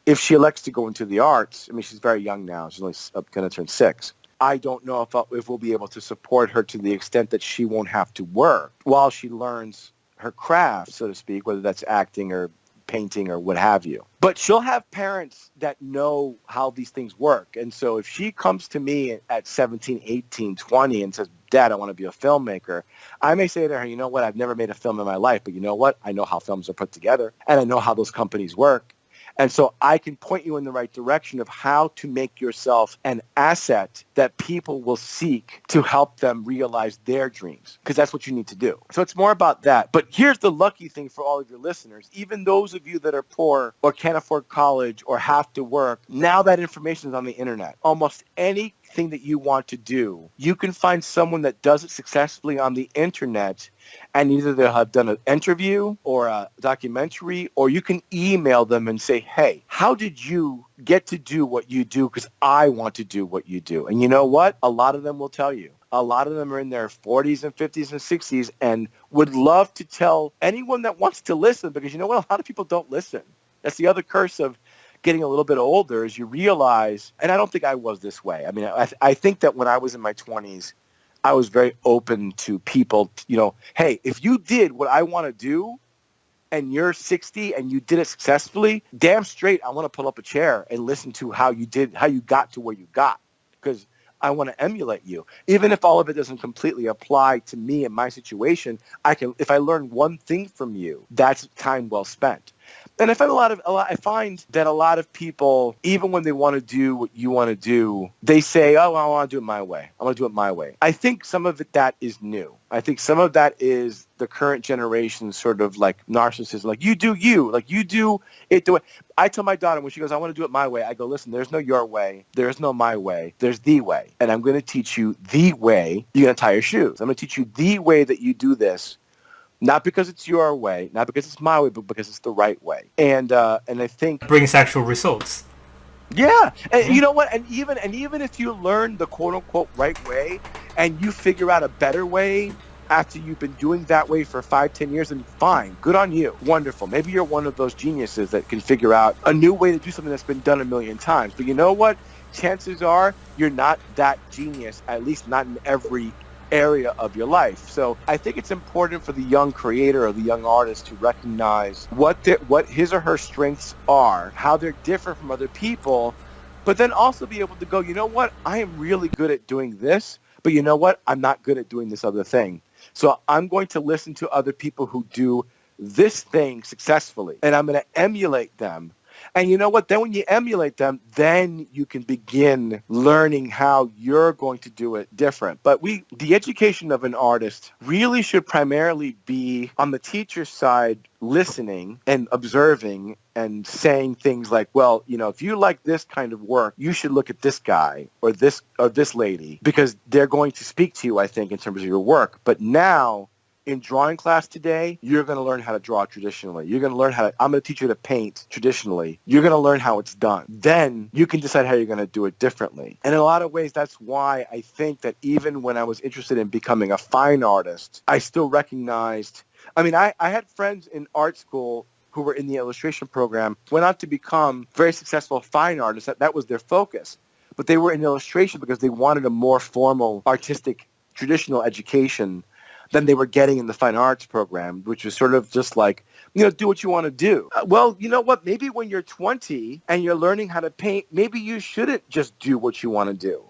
if she elects to go into the arts. I mean, she's very young now. She's only going to turn 6. I don't know if we'll be able to support her to the extent that she won't have to work while she learns her craft, so to speak, whether that's acting or painting or what have you. But she'll have parents that know how these things work. And so if she comes to me at 17, 18, 20 and says, Dad, I want to be a filmmaker, I may say to her, you know what, I've never made a film in my life, but you know what, I know how films are put together, and I know how those companies work. And so I can point you in the right direction of how to make yourself an asset that people will seek to help them realize their dreams, because that's what you need to do. So it's more about that. But here's the lucky thing for all of your listeners, even those of you that are poor or can't afford college or have to work, now that information is on the internet. Almost anything that you want to do, you can find someone that does it successfully on the internet, and either they'll have done an interview or a documentary, or you can email them and say, hey, how did you get to do what you do? Because I want to do what you do. And you know what? A lot of them will tell you. A lot of them are in their 40s and 50s and 60s and would love to tell anyone that wants to listen, because you know what? A lot of people don't listen. That's the other curse of getting a little bit older, is you realize, and I don't think I was this way. I mean, I think that when I was in my 20s, I was very open to people, hey, if you did what I want to do and you're 60 and you did it successfully, damn straight, I want to pull up a chair and listen to how you got to where you got. because I want to emulate you. Even if all of it doesn't completely apply to me and my situation, if I learn one thing from you, that's time well spent. And I find that a lot of people, even when they want to do what you want to do, they say, oh, I want to do it my way. I want to do it my way. I think some of that is new. I think some of that is the current generation sort of like narcissism. Like, you do you. Like, you do it the way. I tell my daughter when she goes, I want to do it my way. I go, listen, there's no your way. There's no my way. There's the way. And I'm going to teach you the way you're going to tie your shoes. I'm going to teach you the way that you do this. Not because it's your way, not because it's my way, but because it's the right way. And I think brings actual results. Yeah, and you know what? And even if you learn the quote unquote right way, and you figure out a better way after you've been doing that way for 5-10 years, then fine, good on you, wonderful. Maybe you're one of those geniuses that can figure out a new way to do something that's been done a million times. But you know what? Chances are you're not that genius, at least not in every area of your life. So I think it's important for the young creator or the young artist to recognize what his or her strengths are, how they're different from other people, but then also be able to go, you know what, I am really good at doing this, but you know what, I'm not good at doing this other thing. So I'm going to listen to other people who do this thing successfully, and I'm going to emulate them. And you know what? Then when you emulate them, then you can begin learning how you're going to do it different. But the education of an artist really should primarily be on the teacher's side, listening and observing and saying things like, well, you know, if you like this kind of work, you should look at this guy or this lady, because they're going to speak to you, I think, in terms of your work. But now, in drawing class today, you're going to learn how to draw traditionally. You're going to learn I'm going to teach you to paint traditionally. You're going to learn how it's done. Then you can decide how you're going to do it differently. And in a lot of ways, that's why I think that even when I was interested in becoming a fine artist, I still recognized, I had friends in art school who were in the illustration program, went on to become very successful fine artists. That was their focus. But they were in illustration because they wanted a more formal, artistic, traditional education than they were getting in the fine arts program, which was sort of just like, you know, do what you want to do. Well, you know what? Maybe when you're 20 and you're learning how to paint, maybe you shouldn't just do what you want to do.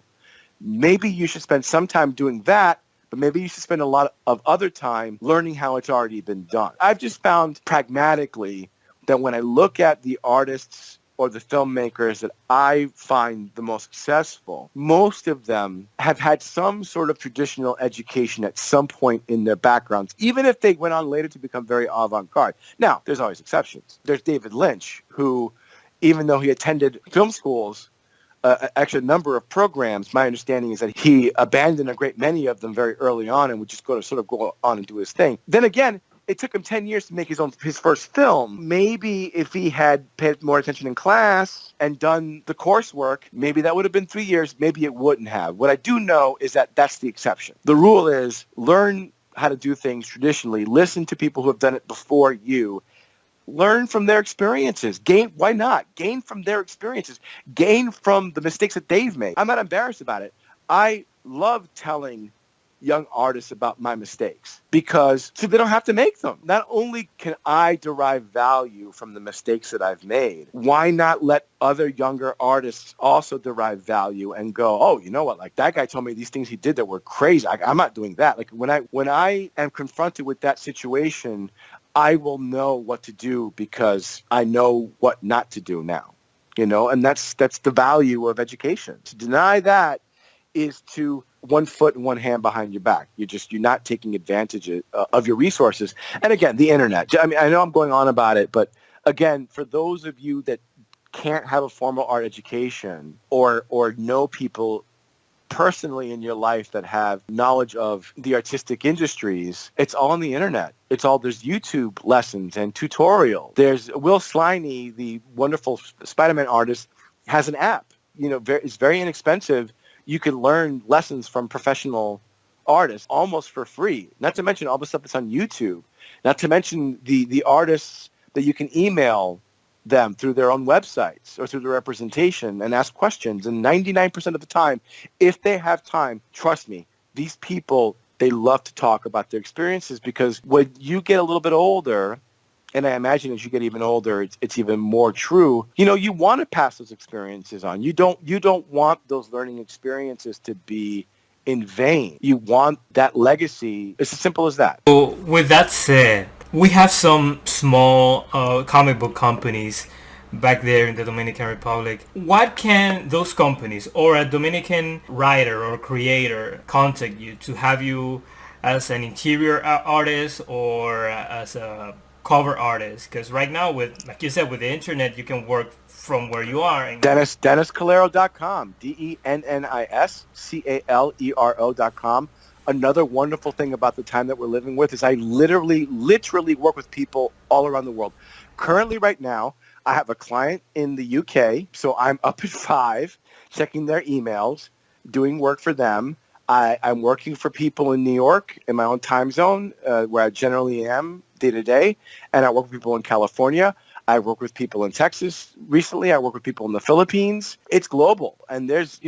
Maybe you should spend some time doing that, but maybe you should spend a lot of other time learning how it's already been done. I've just found pragmatically that when I look at the artists or the filmmakers that I find the most successful, most of them have had some sort of traditional education at some point in their backgrounds, even if they went on later to become very avant-garde. Now, there's always exceptions. There's David Lynch, who, even though he attended film schools, actually a number of programs, my understanding is that he abandoned a great many of them very early on and would just go on and do his thing. Then again, it took him 10 years to make his first film. Maybe if he had paid more attention in class and done the coursework, maybe that would have been 3 years. Maybe it wouldn't have. What I do know is that that's the exception. The rule is learn how to do things traditionally. Listen to people who have done it before you. Learn from their experiences. Why not? Gain from their experiences. Gain from the mistakes that they've made. I'm not embarrassed about it. I love telling young artists about my mistakes because so they don't have to make them. Not only can I derive value from the mistakes that I've made, why not let other younger artists also derive value and go, oh, you know what, like that guy told me these things he did that were crazy. I'm not doing that. Like when I am confronted with that situation, I will know what to do because I know what not to do now, you know, and that's the value of education. To deny that is to 1 foot and 1 hand behind your back. You're not taking advantage of your resources. And again, the internet. I mean, I know I'm going on about it, but again, for those of you that can't have a formal art education or know people personally in your life that have knowledge of the artistic industries, it's all on the internet. There's YouTube lessons and tutorials. There's Will Sliney, the wonderful Spider-Man artist, has an app. You know, it's very inexpensive. You can learn lessons from professional artists almost for free. Not to mention all the stuff that's on YouTube. Not to mention the artists that you can email them through their own websites or through their representation and ask questions. And 99% of the time, if they have time, trust me, these people, they love to talk about their experiences because when you get a little bit older and I imagine as you get even older, it's even more true. You want to pass those experiences on. You don't want those learning experiences to be in vain. You want that legacy. It's as simple as that. So with that said, we have some small comic book companies back there in the Dominican Republic. What can those companies or a Dominican writer or creator contact you to have you as an interior artist or as a cover artist? Because right now, with, like you said, with the internet, you can work from where you are. And DennisCalero.com, DennisCalero.com. Another wonderful thing about the time that we're living with is I literally work with people all around the world. Currently, right now, I have a client in the UK, so I'm up at 5, checking their emails, doing work for them. I'm working for people in New York in my own time zone, where I generally am day to day, and I work with people in California. I work with people in Texas recently. I work with people in the Philippines. It's global, and there's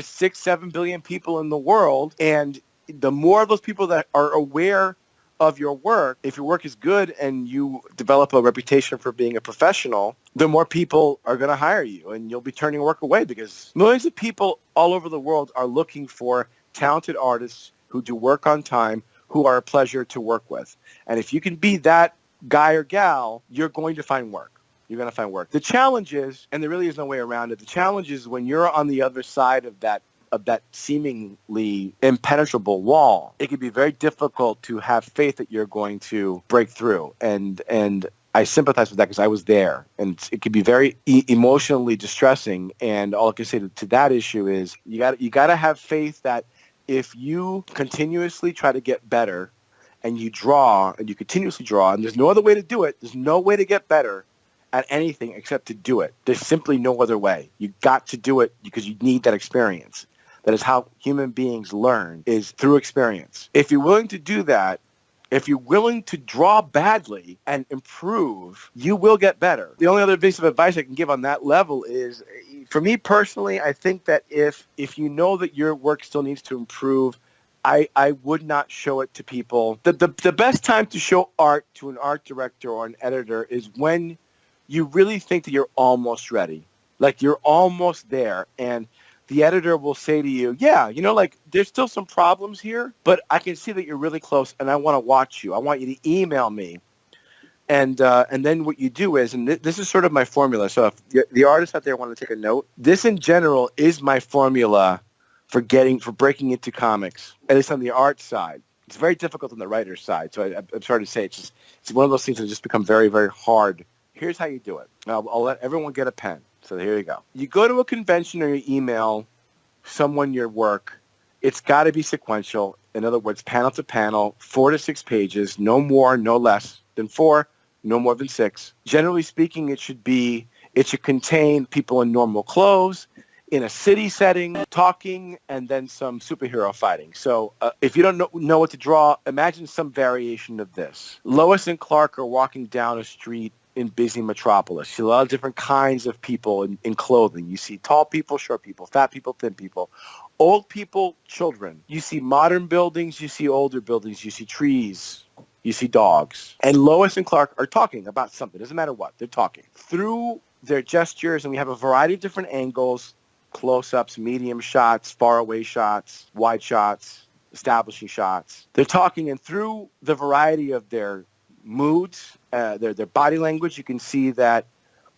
6, 7 billion people in the world, and the more of those people that are aware of your work, if your work is good and you develop a reputation for being a professional, the more people are going to hire you, and you'll be turning work away because millions of people all over the world are looking for talented artists who do work on time, who are a pleasure to work with. And if you can be that guy or gal, you're going to find work. You're going to find work. The challenge is, and there really is no way around it, the challenge is when you're on the other side of that seemingly impenetrable wall, it can be very difficult to have faith that you're going to break through. And I sympathize with that because I was there, and it can be very emotionally distressing. And all I can say to that issue is you got to have faith that if you continuously try to get better and you draw and you continuously draw, and there's no other way to do it, there's no way to get better at anything except to do it. There's simply no other way. You got to do it because you need that experience. That is how human beings learn, is through experience. If you're willing to do that, if you're willing to draw badly and improve, you will get better. The only other piece of advice I can give on that level is, for me personally, I think that if you know that your work still needs to improve, I would not show it to people. The best time to show art to an art director or an editor is when you really think that you're almost ready. Like you're almost there, and the editor will say to you, yeah, there's still some problems here, but I can see that you're really close, and I want to watch you. I want you to email me. And then what you do is, and this is sort of my formula, so if the artists out there want to take a note, this in general is my formula for breaking into comics, at least on the art side. It's very difficult on the writer's side, so I'm sorry to say it's one of those things that just become very, very hard. Here's how you do it. I'll let everyone get a pen. So here you go. You go to a convention or you email someone your work. It's got to be sequential. In other words, panel to panel, 4 to 6 pages, no more, no less than 4, no more than 6. Generally speaking, it should contain people in normal clothes, in a city setting, talking, and then some superhero fighting. So if you don't know what to draw, imagine some variation of this. Lois and Clark are walking down a street in busy metropolis. You see a lot of different kinds of people in clothing. You see tall people, short people, fat people, thin people, old people, children. You see modern buildings, you see older buildings, you see trees, you see dogs. And Lois and Clark are talking about something. Doesn't matter what. They're talking. Through their gestures, and we have a variety of different angles, close-ups, medium shots, faraway shots, wide shots, establishing shots. They're talking, and through the variety of their moods, their body language, you can see that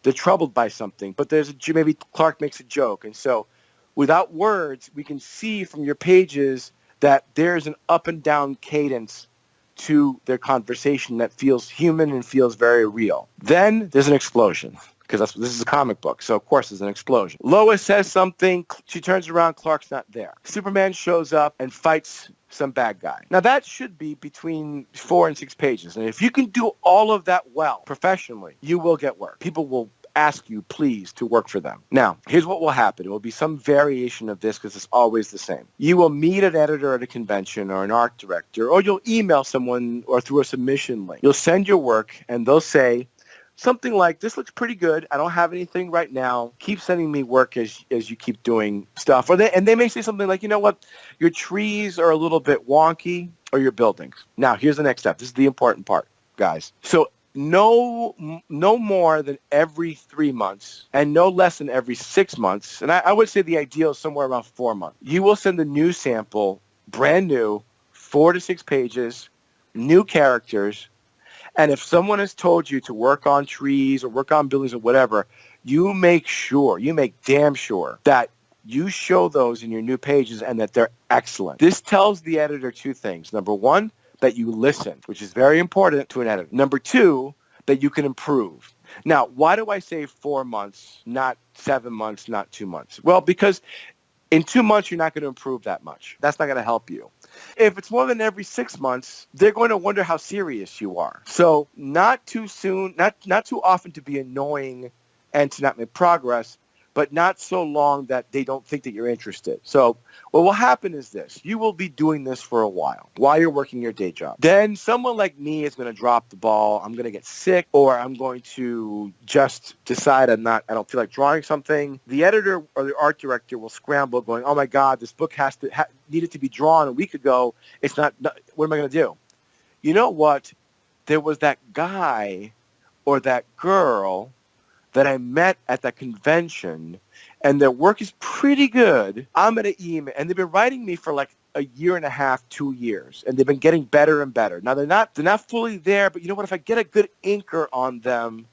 they're troubled by something. But maybe Clark makes a joke, and so without words, we can see from your pages that there's an up and down cadence to their conversation that feels human and feels very real. Then there's an explosion, because this is a comic book, so of course there's an explosion. Lois says something, she turns around, Clark's not there. Superman shows up and fights some bad guy. Now that should be between 4 and 6 pages, and if you can do all of that well, professionally, you will get work. People will ask you, please, to work for them. Now, here's what will happen. It will be some variation of this because it's always the same. You will meet an editor at a convention or an art director, or you'll email someone or through a submission link. You'll send your work, and they'll say something like, this looks pretty good. I don't have anything right now. Keep sending me work as you keep doing stuff. And they may say something like, you know what, your trees are a little bit wonky, or your buildings. Now, here's the next step. This is the important part. guys. So no more than every 3 months and no less than every 6 months. And I would say the ideal is somewhere around 4 months. You will send a new sample, brand new, 4 to 6 pages, new characters. And if someone has told you to work on trees or work on buildings or whatever, you make damn sure that you show those in your new pages and that they're excellent. This tells the editor 2 things. Number 1, that you listen, which is very important to an editor. Number 2, that you can improve. Now, why do I say 4 months, not 7 months, not 2 months? Well, because in 2 months, you're not going to improve that much. That's not going to help you. If it's more than every 6 months, they're going to wonder how serious you are. So not too soon, not too often to be annoying and to not make progress, but not so long that they don't think that you're interested. So what will happen is this. You will be doing this for a while you're working your day job. Then someone like me is going to drop the ball. I'm going to get sick, or I'm going to just decide I don't feel like drawing something. The editor or the art director will scramble going, oh my God, this book needed to be drawn a week ago. It's not, what am I going to do? You know what? There was that guy or that girl that I met at that convention, and their work is pretty good. I'm going to email, and they've been writing me for like a year and a half, 2 years, and they've been getting better and better. Now they're not fully there, but you know what? If I get a good inker on them,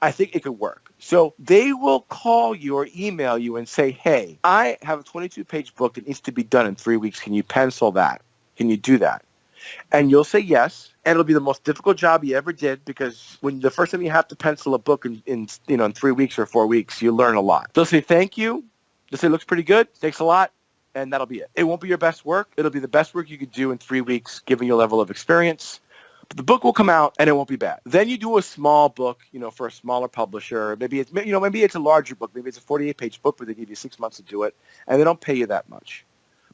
I think it could work. So they will call you or email you and say, hey, I have a 22-page book that needs to be done in 3 weeks. Can you pencil that? Can you do that? And you'll say yes, and it'll be the most difficult job you ever did, because when the first time you have to pencil a book in 3 weeks or 4 weeks, you learn a lot. They'll say thank you. They'll say looks pretty good. Thanks a lot. And that'll be it. It won't be your best work. It'll be the best work you could do in 3 weeks, given your level of experience. But the book will come out, and it won't be bad. Then you do a small book, for a smaller publisher. Maybe it's a larger book. Maybe it's a 48-page book where they give you 6 months to do it, and they don't pay you that much.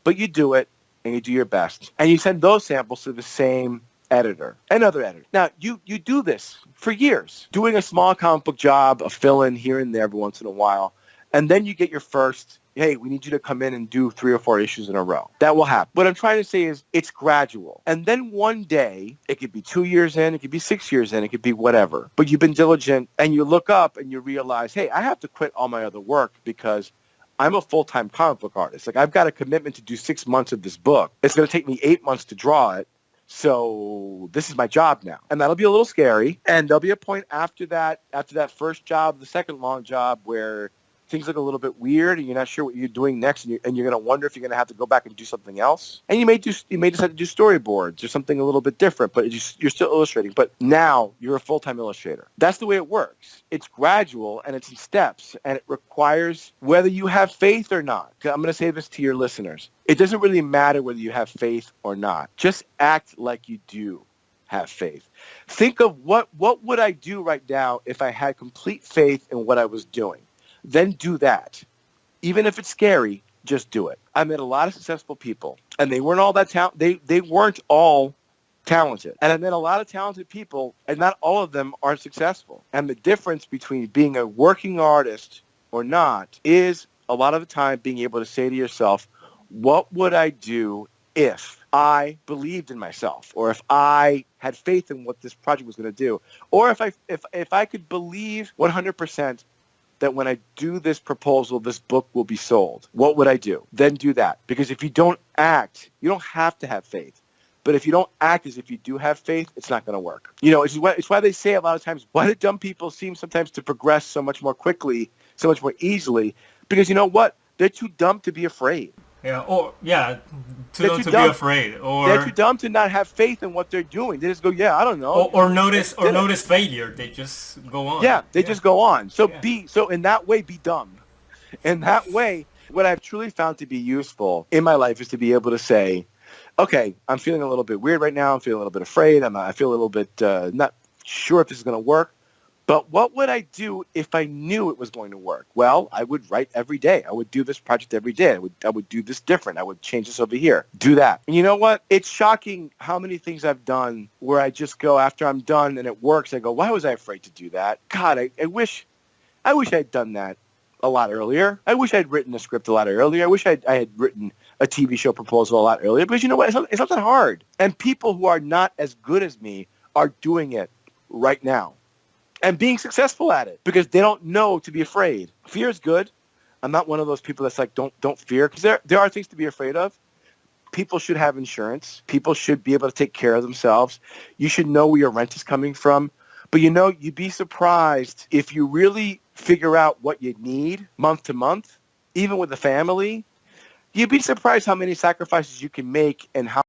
But you do it, and you do your best. And you send those samples to the same editor, another editor. Now, you do this for years, doing a small comic book job, a fill-in here and there every once in a while, and then you get your first, hey, we need you to come in and do 3 or 4 issues in a row. That will happen. What I'm trying to say is it's gradual. And then one day, it could be 2 years in, it could be 6 years in, it could be whatever. But you've been diligent, and you look up and you realize, hey, I have to quit all my other work because I'm a full-time comic book artist. Like, I've got a commitment to do 6 months of this book. It's going to take me 8 months to draw it. So this is my job now. And that'll be a little scary. And there'll be a point after that first job, the second long job, where things look a little bit weird and you're not sure what you're doing next, and you're going to wonder if you're going to have to go back and do something else. And you may decide to do storyboards or something a little bit different, but you're still illustrating. But now you're a full-time illustrator. That's the way it works. It's gradual and it's in steps, and it requires whether you have faith or not. I'm going to say this to your listeners. It doesn't really matter whether you have faith or not. Just act like you do have faith. Think of what would I do right now if I had complete faith in what I was doing. Then do that. Even if it's scary, just do it. I met a lot of successful people, and they weren't all that they weren't all talented. And I met a lot of talented people, and not all of them are successful. And the difference between being a working artist or not is a lot of the time being able to say to yourself, what would I do if I believed in myself, or if I had faith in what this project was going to do, or if I could believe 100% that when I do this proposal, this book will be sold. What would I do? Then do that. Because if you don't act, you don't have to have faith. But if you don't act as if you do have faith, it's not going to work. It's why they say a lot of times, why do dumb people seem sometimes to progress so much more quickly, so much more easily? Because you know what? They're too dumb to be afraid. Too dumb to be afraid, or they're too dumb to not have faith in what they're doing. They just go, I don't know, or notice failure. They just go on. Just go on. So in that way, be dumb. In that way, what I've truly found to be useful in my life is to be able to say, okay, I'm feeling a little bit weird right now. I'm feeling a little bit afraid. I feel a little bit not sure if this is going to work. But what would I do if I knew it was going to work? Well, I would write every day. I would do this project every day. I would do this different. I would change this over here. Do that. And you know what? It's shocking how many things I've done where I just go after I'm done and it works. I go, why was I afraid to do that? God, I wish I'd done that a lot earlier. I wish I'd written a script a lot earlier. I wish I had written a TV show proposal a lot earlier. Because you know what? It's not that hard. And people who are not as good as me are doing it right now and being successful at it because they don't know to be afraid. Fear is good. I'm not one of those people that's like, don't fear, because there are things to be afraid of. People should have insurance. People should be able to take care of themselves. You should know where your rent is coming from. But you'd be surprised if you really figure out what you need month to month, even with a family. You'd be surprised how many sacrifices you can make and how